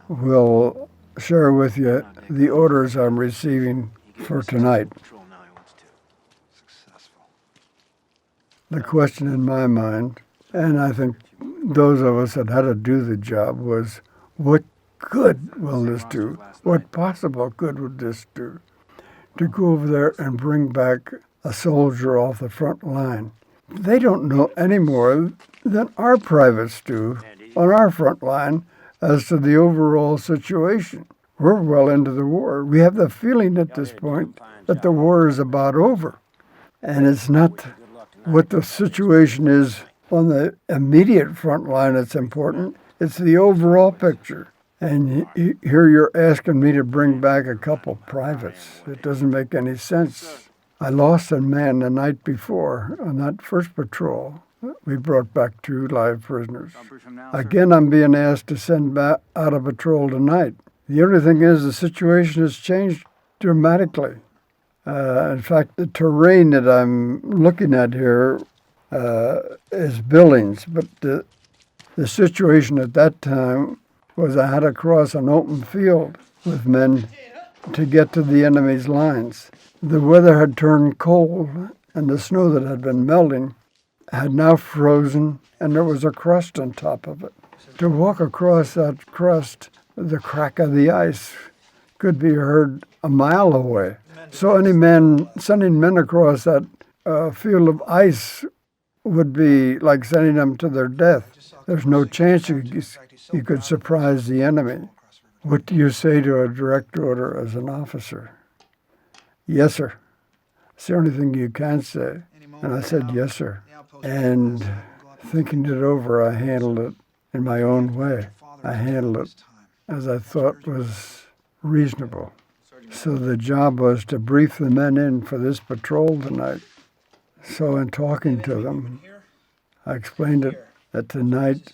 We'll share with you the orders I'm receiving for tonight. The question in my mind, and I think those of us that had to do the job, was what good will this do? What possible good would this do? To go over there and bring back a soldier off the front line. They don't know any more than our privates do on our front line as to the overall situation. We're well into the war. We have the feeling at this point that the war is about over. And it's not what the situation is on the immediate front line that's important. It's the overall picture. And here you're asking me to bring back a couple privates. It doesn't make any sense. I lost a man the night before on that first patrol. We brought back 2 live prisoners. Again, I'm being asked to send back out a patrol tonight. The only thing is the situation has changed dramatically. In fact, the terrain that I'm looking at here is buildings, but the situation at that time was I had to cross an open field with men to get to the enemy's lines. The weather had turned cold, and the snow that had been melting had now frozen, and there was a crust on top of it. To walk across that crust, the crack of the ice could be heard a mile away. So any man sending men across that field of ice would be like sending them to their death. There's no chance you could surprise the enemy. What do you say to a direct order as an officer? Yes, sir. It's the only thing you can say. And I said, yes, sir. And thinking it over, I handled it in my own way. I handled it as I thought was reasonable. So the job was to brief the men in for this patrol tonight. So in talking to them, I explained it that tonight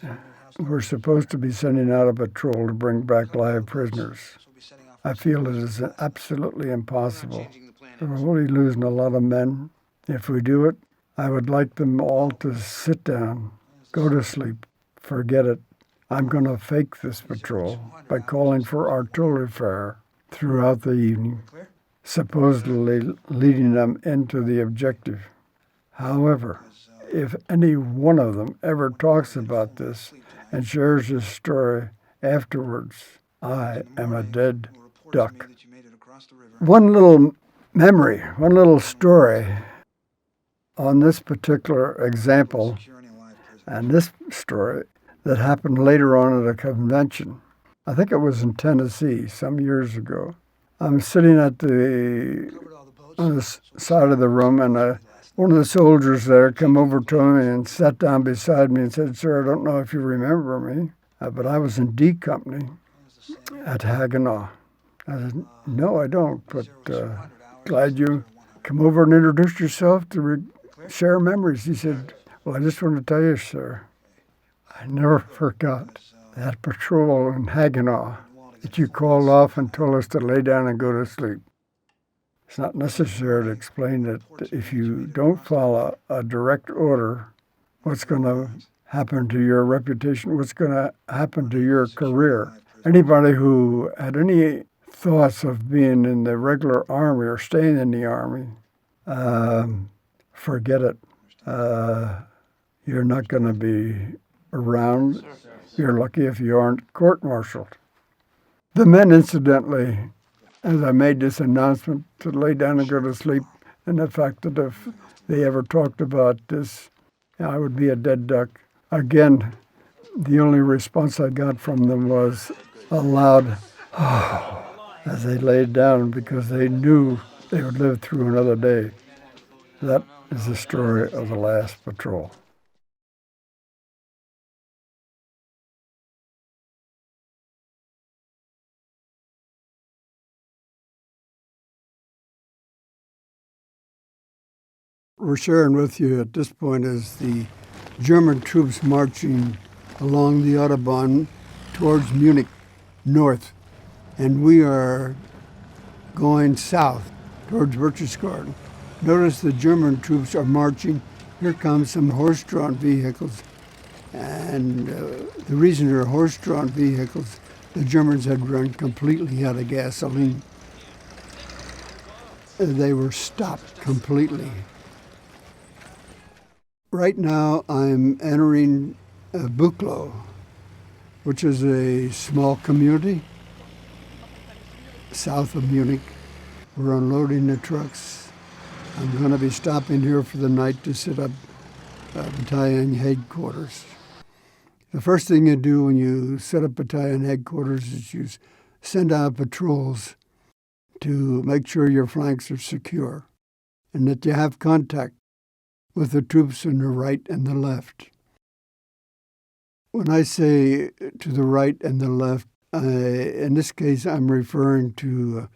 we're supposed to be sending out a patrol to bring back live prisoners. I feel it is absolutely impossible. We're really losing a lot of men. If we do it, I would like them all to sit down, go to sleep, forget it. I'm going to fake this patrol by calling for artillery fire throughout the evening, supposedly leading them into the objective. However, if any one of them ever talks about this and shares this story afterwards, I am a dead duck. One little memory, one little story on this particular example, and this story that happened later on at a convention. I think it was in Tennessee some years ago. I'm sitting on the side of the room, and one of the soldiers there came over to me and sat down beside me and said, "Sir, I don't know if you remember me, but I was in D Company at Haguenau." I said, "No, I don't, but glad you come over and introduced yourself to share memories." He said, "Well, I just want to tell you, sir, I never forgot that patrol in Haguenau that you called off and told us to lay down and go to sleep. It's not necessary to explain that if you don't follow a direct order, what's going to happen to your reputation, what's going to happen to your career. Anybody who had any thoughts of being in the regular army or staying in the army, forget it. You're not going to be around. You're lucky if you aren't court-martialed." The men, incidentally, as I made this announcement to lay down and go to sleep, and the fact that if they ever talked about this, I would be a dead duck. Again, the only response I got from them was a loud as they laid down, because they knew they would live through another day. That is the story of the last patrol. We're sharing with you at this point is the German troops marching along the Autobahn towards Munich, north. And we are going south towards Berchtesgaden. Notice the German troops are marching. Here come some horse-drawn vehicles. And the reason they're horse-drawn vehicles, the Germans had run completely out of gasoline. They were stopped completely. Right now, I'm entering Buchloe, which is a small community south of Munich. We're unloading the trucks. I'm going to be stopping here for the night to set up battalion headquarters. The first thing you do when you set up battalion headquarters is you send out patrols to make sure your flanks are secure and that you have contact with the troops on the right and the left. When I say to the right and the left, in this case I'm referring to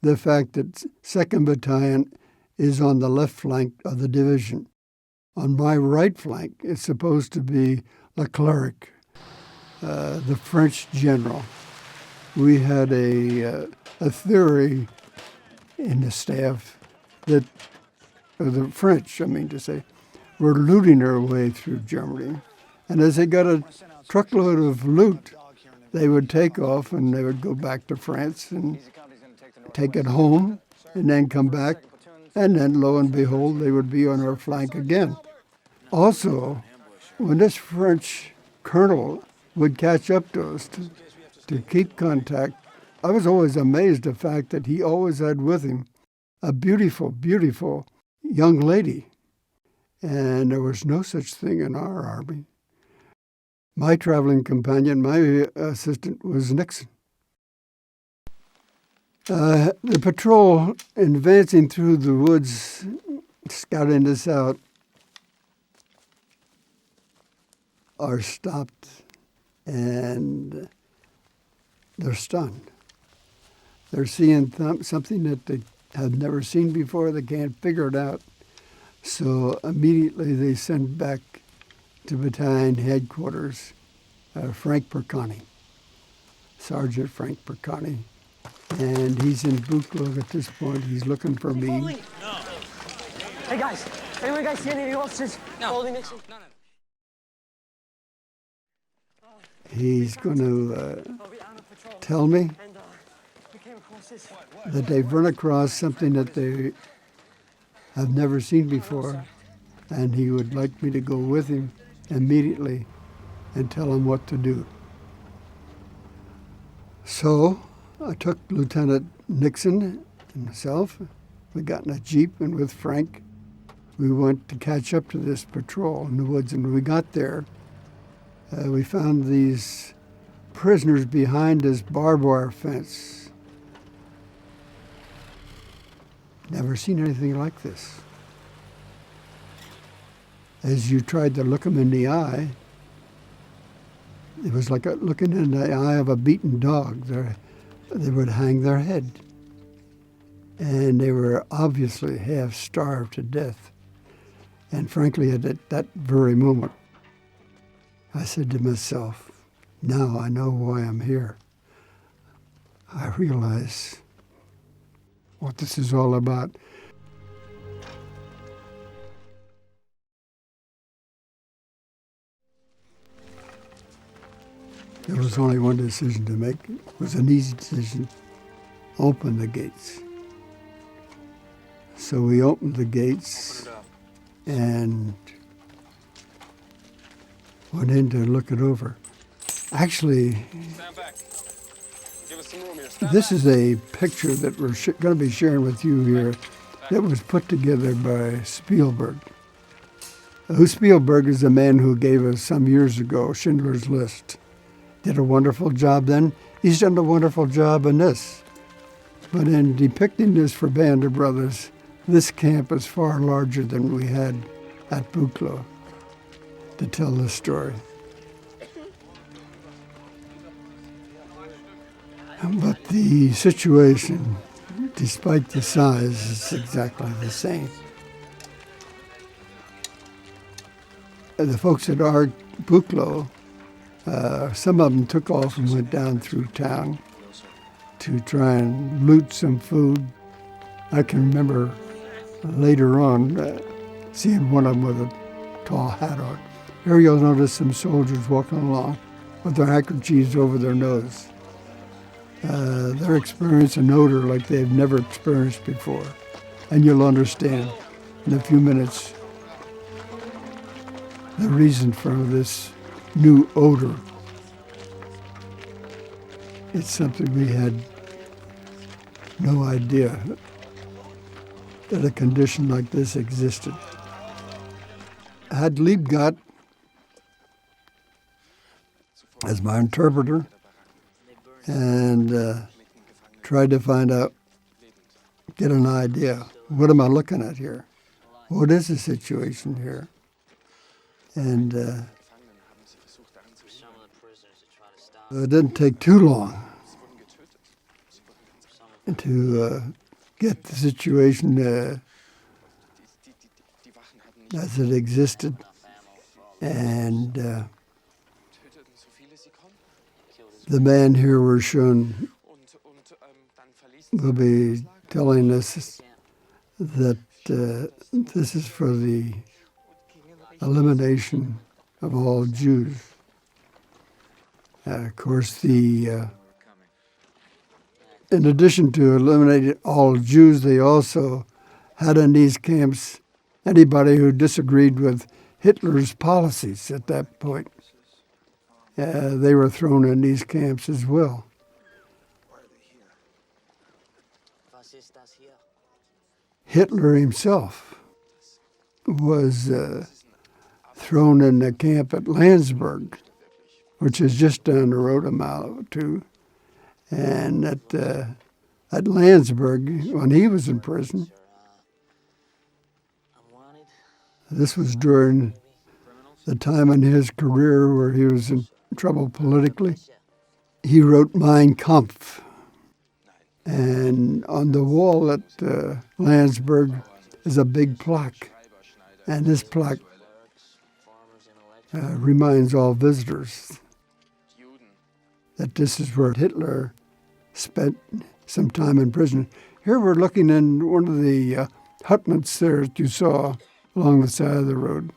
the fact that 2nd Battalion is on the left flank of the division. On my right flank, it's supposed to be Leclerc, the French general. We had a theory in the staff that the French, were looting their way through Germany. And as they got a truckload of loot, they would take off and they would go back to France and take it home and then come back. And then, lo and behold, they would be on our flank again. Also, when this French colonel would catch up to us to keep contact, I was always amazed at the fact that he always had with him a beautiful, beautiful young lady. And there was no such thing in our army. My traveling companion, my assistant, was Nixon. The patrol, advancing through the woods, scouting this out, are stopped and they're stunned. They're seeing something that they have never seen before. They can't figure it out. So immediately they send back to battalion headquarters Frank Percani, Sergeant Frank Percani. And he's in Buchloe at this point. He's looking for me. Hey guys, anyone guys see any of the officers holding Nixon? No. He's going to tell me that they've run across something that they have never seen before, and he would like me to go with him immediately and tell him what to do. So I took Lieutenant Nixon and myself. We got in a Jeep, and with Frank, we went to catch up to this patrol in the woods. And when we got there, we found these prisoners behind this barbed wire fence. Never seen anything like this. As you tried to look them in the eye, it was like looking in the eye of a beaten dog. They would hang their head. And they were obviously half starved to death. And frankly, at that very moment, I said to myself, now I know why I'm here. I realize what this is all about. There was only one decision to make. It was an easy decision. Open the gates. So we opened the gates and went in to look it over. Actually, this is a picture that we're going to be sharing with you here that was put together by Spielberg. Spielberg is the man who gave us some years ago Schindler's List. Did a wonderful job then. He's done a wonderful job in this. But in depicting this for Band of Brothers, this camp is far larger than we had at Buchloe to tell this story. But the situation, despite the size, is exactly the same. The folks at our Buchloe, some of them took off and went down through town to try and loot some food. I can remember later on seeing one of them with a tall hat on. Here you'll notice some soldiers walking along with their handkerchiefs over their nose. They're experiencing an odor like they've never experienced before. And you'll understand in a few minutes the reason for this new odor. It's something we had no idea that a condition like this existed. I had Liebgott as my interpreter and tried to find out, get an idea, what am I looking at here? What is the situation here? And it didn't take too long to get the situation as it existed. And the man here we're shown will be telling us that this is for the elimination of all Jews. Of course, in addition to eliminating all Jews, they also had in these camps anybody who disagreed with Hitler's policies at that point. They were thrown in these camps as well. Hitler himself was thrown in the camp at Landsberg, which is just down the road a mile or two. And at Landsberg, when he was in prison, this was during the time in his career where he was in trouble politically. He wrote Mein Kampf. And on the wall at Landsberg is a big plaque. And this plaque reminds all visitors that this is where Hitler spent some time in prison. Here we're looking in one of the hutments there that you saw along the side of the road.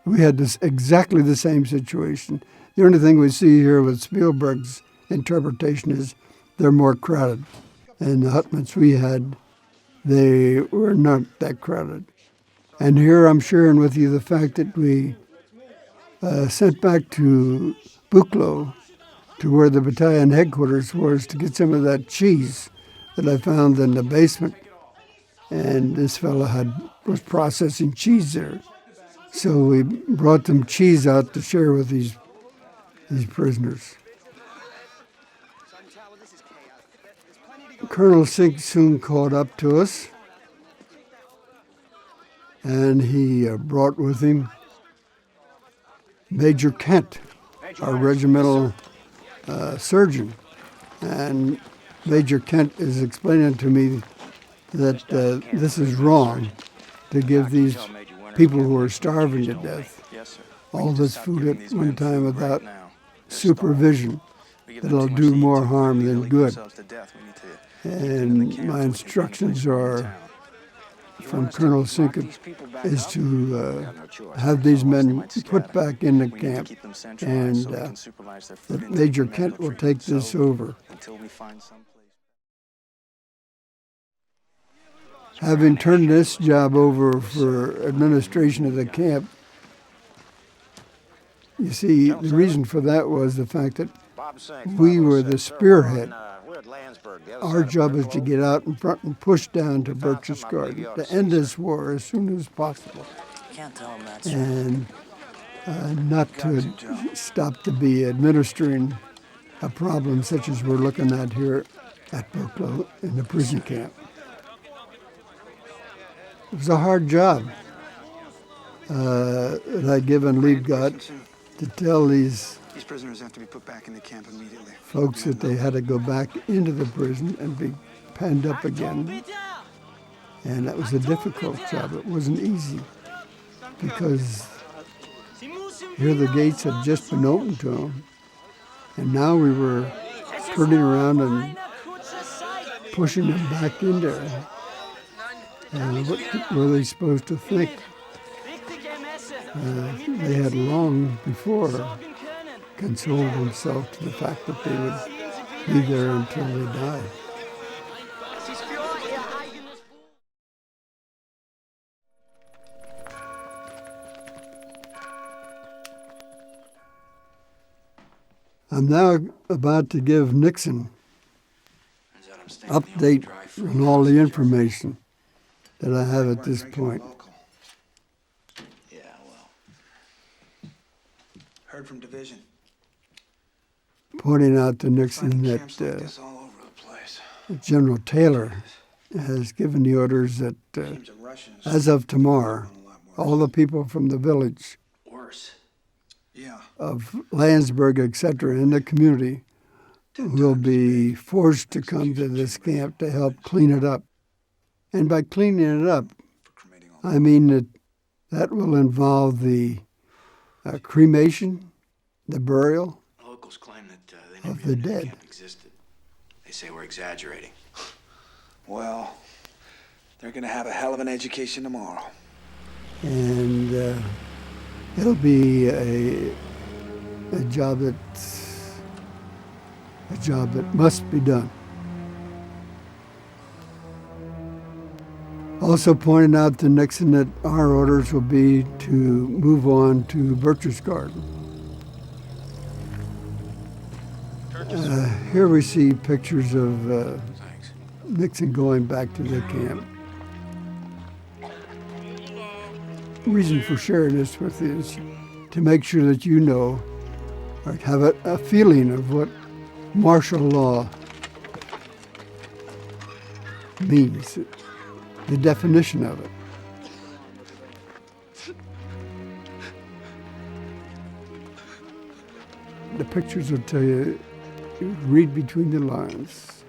We had exactly the same situation. The only thing we see here with Spielberg's interpretation is they're more crowded. And the hutments we had, they were not that crowded. And here I'm sharing with you the fact that we sent back to Buchloe to where the battalion headquarters was to get some of that cheese that I found in the basement. And this fellow was processing cheese there. So we brought them cheese out to share with these prisoners. Colonel Sink soon caught up to us, and he brought with him Major Kent, our regimental surgeon. And Major Kent is explaining to me that this is wrong to give these people who are starving to death all this food at one time without supervision. That'll do more harm than good. And my instructions are from Colonel Sinkett is to have these men put back in the camp, and that Major Kent will take this over. Having turned this job over for administration of the camp, you see, the reason for that was the fact that we were the spearhead. Our job is to get out in front and push down to Berchtesgaden to end this war as soon as possible, and not to stop to be administering a problem such as we're looking at here at Berkeley in the prison camp. It was a hard job that I'd given Liebgott to tell these prisoners have to be put back in the camp immediately. Folks that they had to go back into the prison and be penned up again. And that was a difficult job. It wasn't easy because here the gates had just been opened to them. And now we were turning around and pushing them back in there. And what were they supposed to think? They had long before consoled themselves to the fact that they would be there until they died. I'm now about to give Nixon update on all the information that I have at this point. Yeah, well. Heard from division. Pointing out to Nixon that General Taylor has given the orders that as of tomorrow, all the people from the village of Landsberg, etc., in the community will be forced to come to this camp to help clean it up. And by cleaning it up, I mean that will involve the cremation, the burial of the dead. They say we're exaggerating. Well, they're going to have a hell of an education tomorrow. And it'll be a job that must be done. Also pointed out to Nixon that our orders will be to move on to Berchtesgaden. Here we see pictures of Nixon going back to the camp. The reason for sharing this with you is to make sure that you know or have a feeling of what martial law means, the definition of it. The pictures will tell you, read between the lines,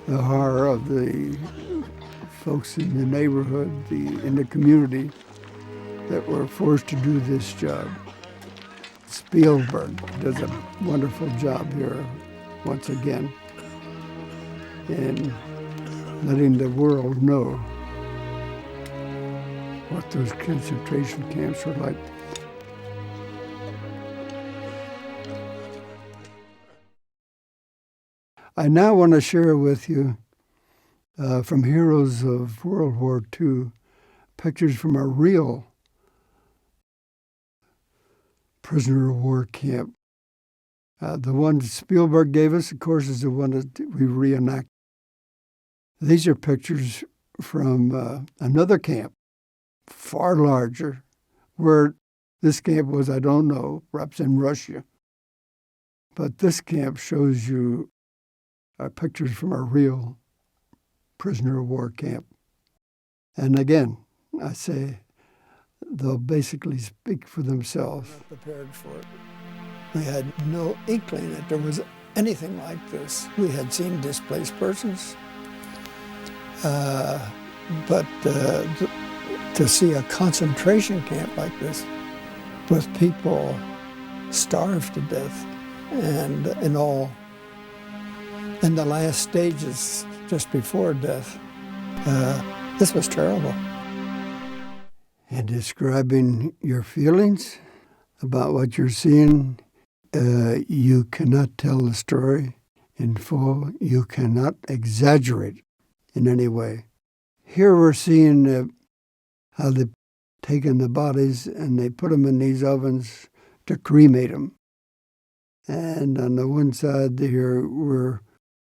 the horror of the folks in the neighborhood, in the community that were forced to do this job. Spielberg does a wonderful job here once again in letting the world know what those concentration camps were like. I now want to share with you from Heroes of World War II pictures from a real prisoner of war camp The one that Spielberg gave us, of course, is the one that we reenact. These are pictures from another camp, far larger. Where this camp was, I don't know, perhaps in Russia. But this camp shows you pictures from a real prisoner of war camp. And again, I say, they'll basically speak for themselves. Not prepared for it. We had no inkling that there was anything like this. We had seen displaced persons, but to see a concentration camp like this with people starved to death and in the last stages just before death, this was terrible. And describing your feelings about what you're seeing, you cannot tell the story in full. You cannot exaggerate in any way. Here we're seeing how they've taken the bodies and they put them in these ovens to cremate them. And on the one side here, we're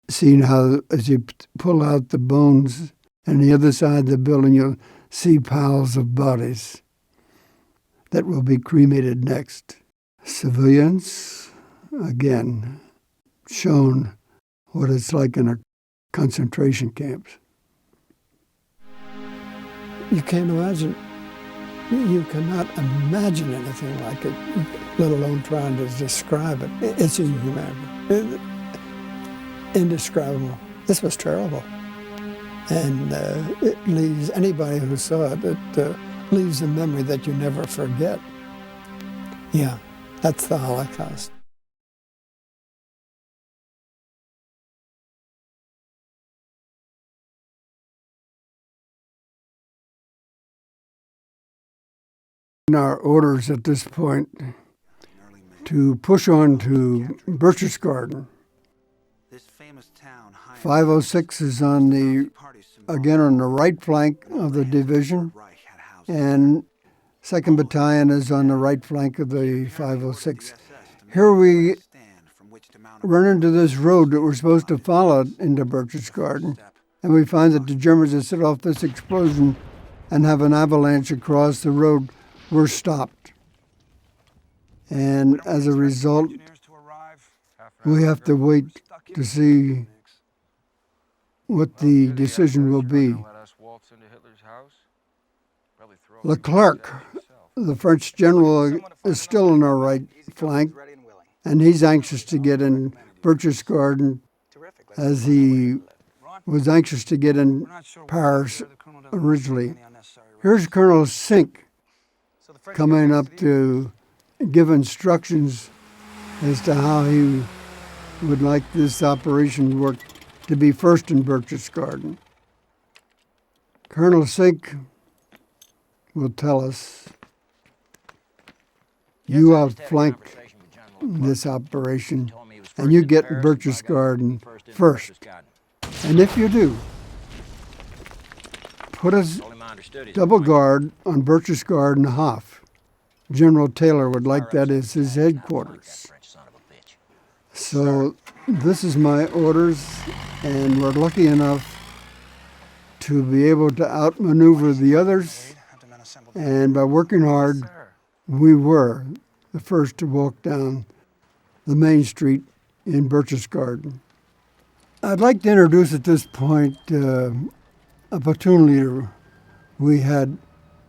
seeing how as you pull out the bones, and the other side of the building, you'll see piles of bodies that will be cremated next. Civilians, again, shown what it's like in a concentration camps. You can't imagine, you cannot imagine anything like it, let alone trying to describe it. It's inhumanity, indescribable. This was terrible. And it leaves anybody who saw it, it leaves a memory that you never forget. Yeah, that's the Holocaust. Our orders at this point to push on to Berchtesgaden. 506 is on the right flank of the division, and 2nd Battalion is on the right flank of the 506. Here we run into this road that we're supposed to follow into Berchtesgaden, and we find that the Germans have set off this explosion and have an avalanche across the road. We're stopped. And as a result, we have to wait to see what the decision will be. Leclerc, the French general, is still on our right flank, and he's anxious to get in Berchtesgaden as he was anxious to get in Paris originally. Here's Colonel Sink coming up to give instructions as to how he would like this operation work to be first in Berchtesgaden. Colonel Sink will tell us, you outflank this operation and you get Berchtesgaden first. And if you do, put a double guard on Berchtesgaden Hof. General Taylor would like that as his headquarters. So this is my orders, and we're lucky enough to be able to outmaneuver the others. And by working hard, we were the first to walk down the main street in Berchtesgaden. I'd like to introduce at this point a platoon leader we had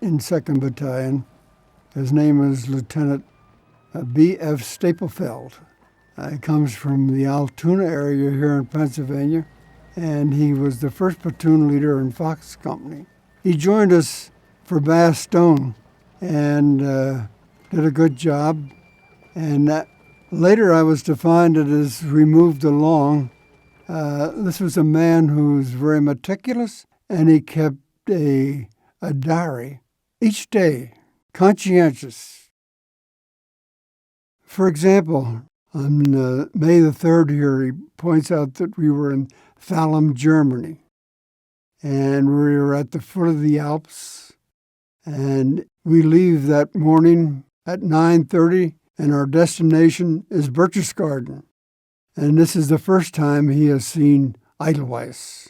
in 2nd Battalion. His name is Lieutenant B.F. Stapelfeld. He comes from the Altoona area here in Pennsylvania, and he was the first platoon leader in Fox Company. He joined us for Bastogne and did a good job. And later I was to find that as we moved along, this was a man who was very meticulous, and he kept a diary each day, conscientious. For example, on May the 3rd here, he points out that we were in Thalem, Germany, and we were at the foot of the Alps, and we leave that morning at 9:30, and our destination is Berchtesgaden. And this is the first time he has seen Edelweiss.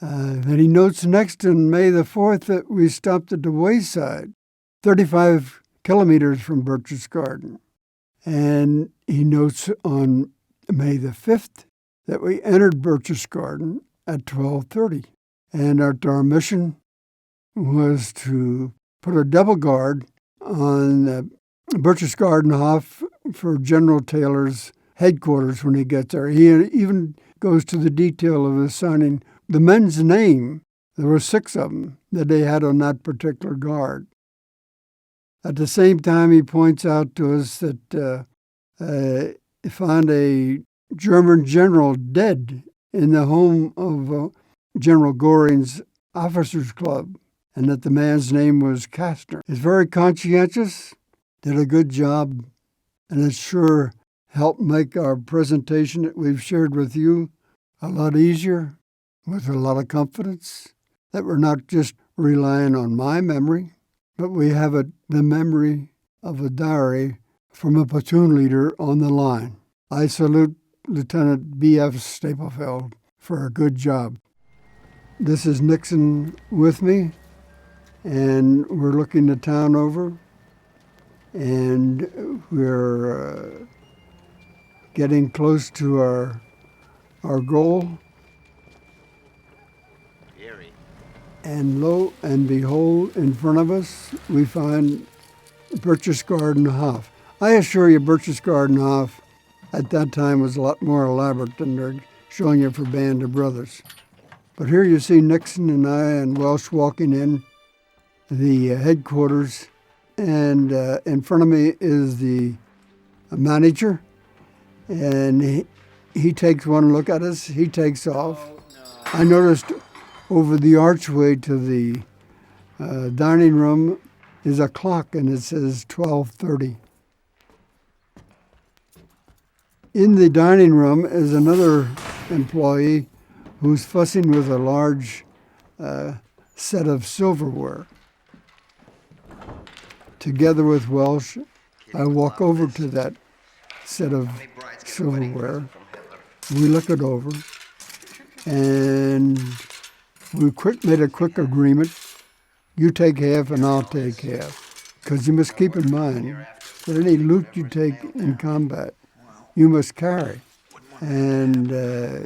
Then he notes next on May the 4th that we stopped at the wayside, 35 kilometers from Berchtesgaden. And he notes on May the 5th that we entered Berchtesgaden at 12:30. And our mission was to put a double guard on the Berchtesgaden Hof for General Taylor's headquarters when he gets there. He even goes to the detail of assigning the men's name. There were 6 of them that they had on that particular guard. At the same time, he points out to us that he found a German general dead in the home of General Göring's officers' club, and that the man's name was Kastner. He's very conscientious, did a good job, and it sure helped make our presentation that we've shared with you a lot easier, with a lot of confidence, that we're not just relying on my memory, but we have the memory of a diary from a platoon leader on the line. I salute Lieutenant B.F. Stapelfeld for a good job. This is Nixon with me, and we're looking the town over, and we're getting close to our goal. And lo and behold, in front of us, we find Berchtesgaden Hof. I assure you, Berchtesgaden Hof at that time was a lot more elaborate than they're showing you for Band of Brothers. But here you see Nixon and I and Welsh walking in the headquarters, and in front of me is the manager, and he takes one look at us, he takes off. I noticed over the archway to the dining room is a clock, and it says 12:30. In the dining room is another employee who's fussing with a large set of silverware. Together with Welsh, I walk over to that set of silverware. We look it over, and we made a quick agreement. You take half and I'll take half. Because you must keep in mind that any loot you take in combat, you must carry. And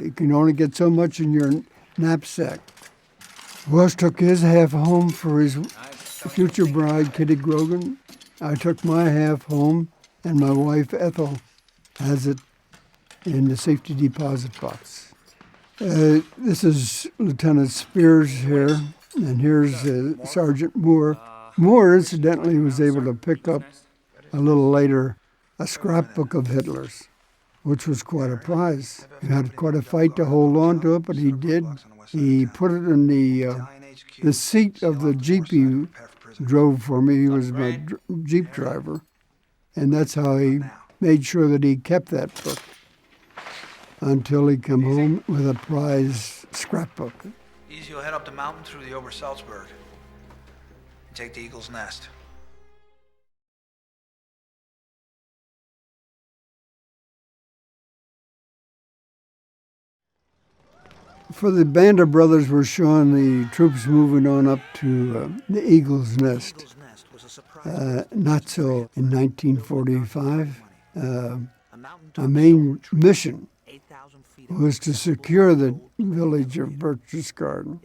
you can only get so much in your knapsack. Welsh took his half home for his future bride, Kitty Grogan. I took my half home, and my wife, Ethel, has it in the safety deposit box. This is Lieutenant Spears here, and here's Sergeant Moore. Moore, incidentally, was able to pick up a little later a scrapbook of Hitler's, which was quite a prize. He had quite a fight to hold on to it, but he did. He put it in the seat of the Jeep he drove for me. He was my Jeep driver, and that's how he made sure that he kept that book until he came home with a prize scrapbook. Easy, you'll head up the mountain through the Obersalzberg and take the Eagle's Nest. For the Band of Brothers, we're showing the troops moving on up to the Eagle's Nest. Not so in 1945. Our main mission was to secure the village of Berchtesgaden.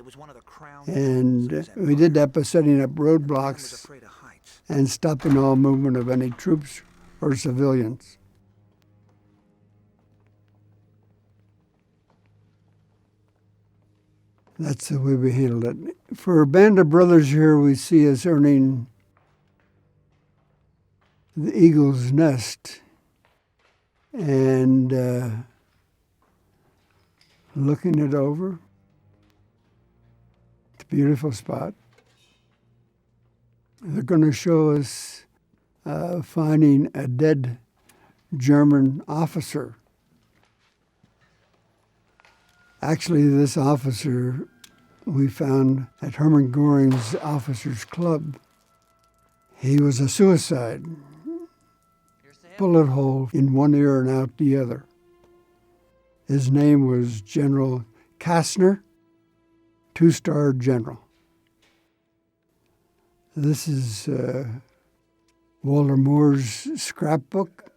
And we did that by setting up roadblocks and stopping all movement of any troops or civilians. That's the way we handled it. For a Band of Brothers here, we see us earning the Eagle's Nest and looking it over. It's a beautiful spot. They're going to show us finding a dead German officer. Actually, this officer we found at Hermann Göring's officers' club. He was a suicide. bullet hole in one ear and out the other. His name was General Kastner, two-star general. This is Walter Moore's scrapbook,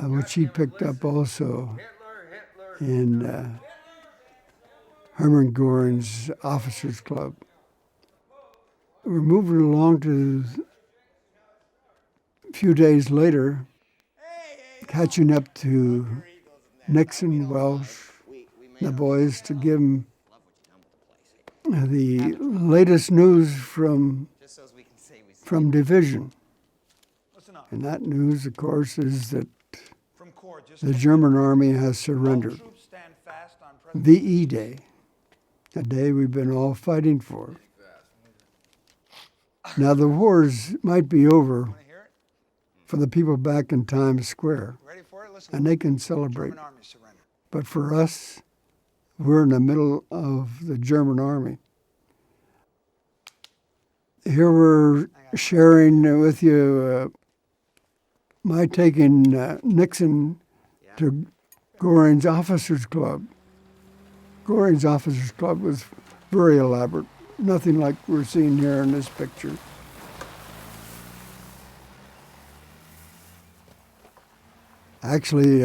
which he picked up also in Hermann Göring's Officers Club. We're moving along to a few days later, catching up to Nixon, Welsh, the boys, to give them the latest news from division. And that news, of course, is that the German army has surrendered. VE Day, a day we've been all fighting for. Now, the wars might be over for the people back in Times Square, and they can celebrate. But for us, we're in the middle of the German army. Here we're sharing with you my taking Nixon to Göring's Officers Club. Göring's Officers Club was very elaborate, nothing like we're seeing here in this picture. Actually,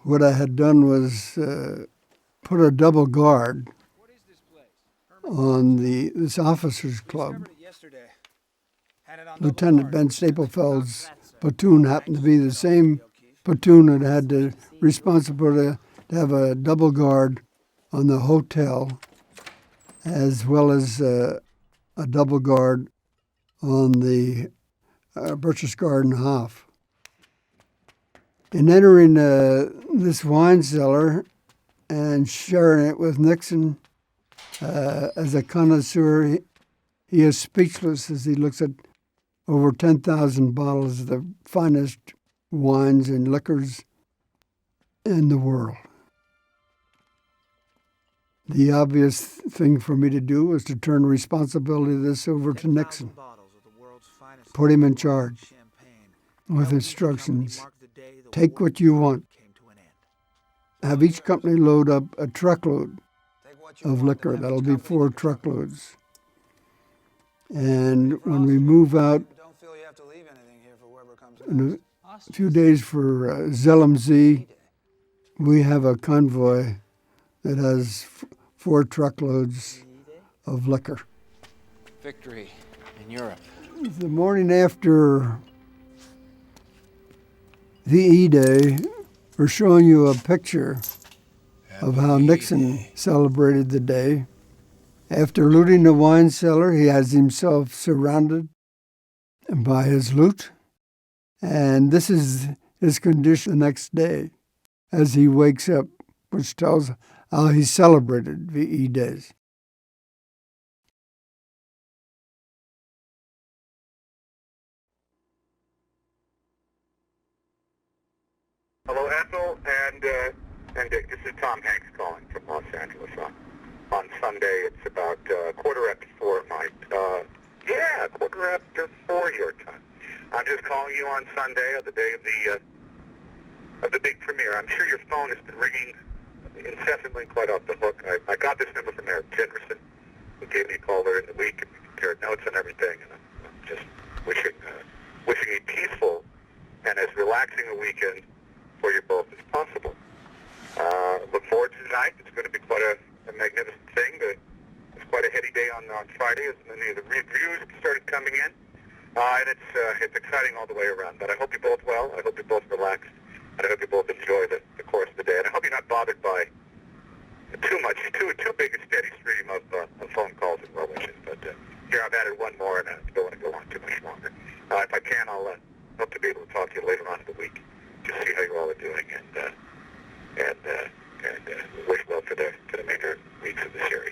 what I had done was put a double guard on this officers club. Lieutenant Ben Staplefeld's platoon happened to be the same platoon that had the responsibility to have a double guard on the hotel, as well as a double guard on the Berchtesgaden Hof. In entering this wine cellar and sharing it with Nixon, as a connoisseur, he is speechless as he looks at over 10,000 bottles of the finest wines and liquors in the world. The obvious thing for me to do was to turn responsibility of this over to Nixon, put him in charge with instructions. Take what you want. Have each company load up a truckload of liquor. That'll be 4 truckloads. And when we move out in a few days for Zellamzee, we have a convoy that has 4 truckloads of liquor. Victory in Europe. The morning after VE Day, we're showing you a picture of how Nixon celebrated the day. After looting the wine cellar, he has himself surrounded by his loot. And this is his condition the next day as he wakes up, which tells how he celebrated VE Days. Hello, Ethel and Dick. This is Tom Hanks calling from Los Angeles. On Sunday, it's about 4:15 my, 4:15 your time. I'm just calling you on Sunday, of the day of the big premiere. I'm sure your phone has been ringing incessantly, quite off the hook. I got this number from Eric Jenderson, who gave me a call there in the week and compared notes and everything. And I'm just wishing a peaceful and as relaxing a weekend for you both as possible. Look forward to tonight. It's going to be quite a magnificent thing. It's quite a heady day on Friday as many of the reviews started coming in. And it's exciting all the way around. But I hope you're both well. I hope you're both relaxed. And I hope you both enjoy the course of the day. And I hope you're not bothered by too big a steady stream of phone calls and well wishes. But here I've added one more, and I don't want to go on too much longer. If I can, I'll hope to be able to talk to you later on in the week to see how you all are doing, and wish well for the major weeks of this year.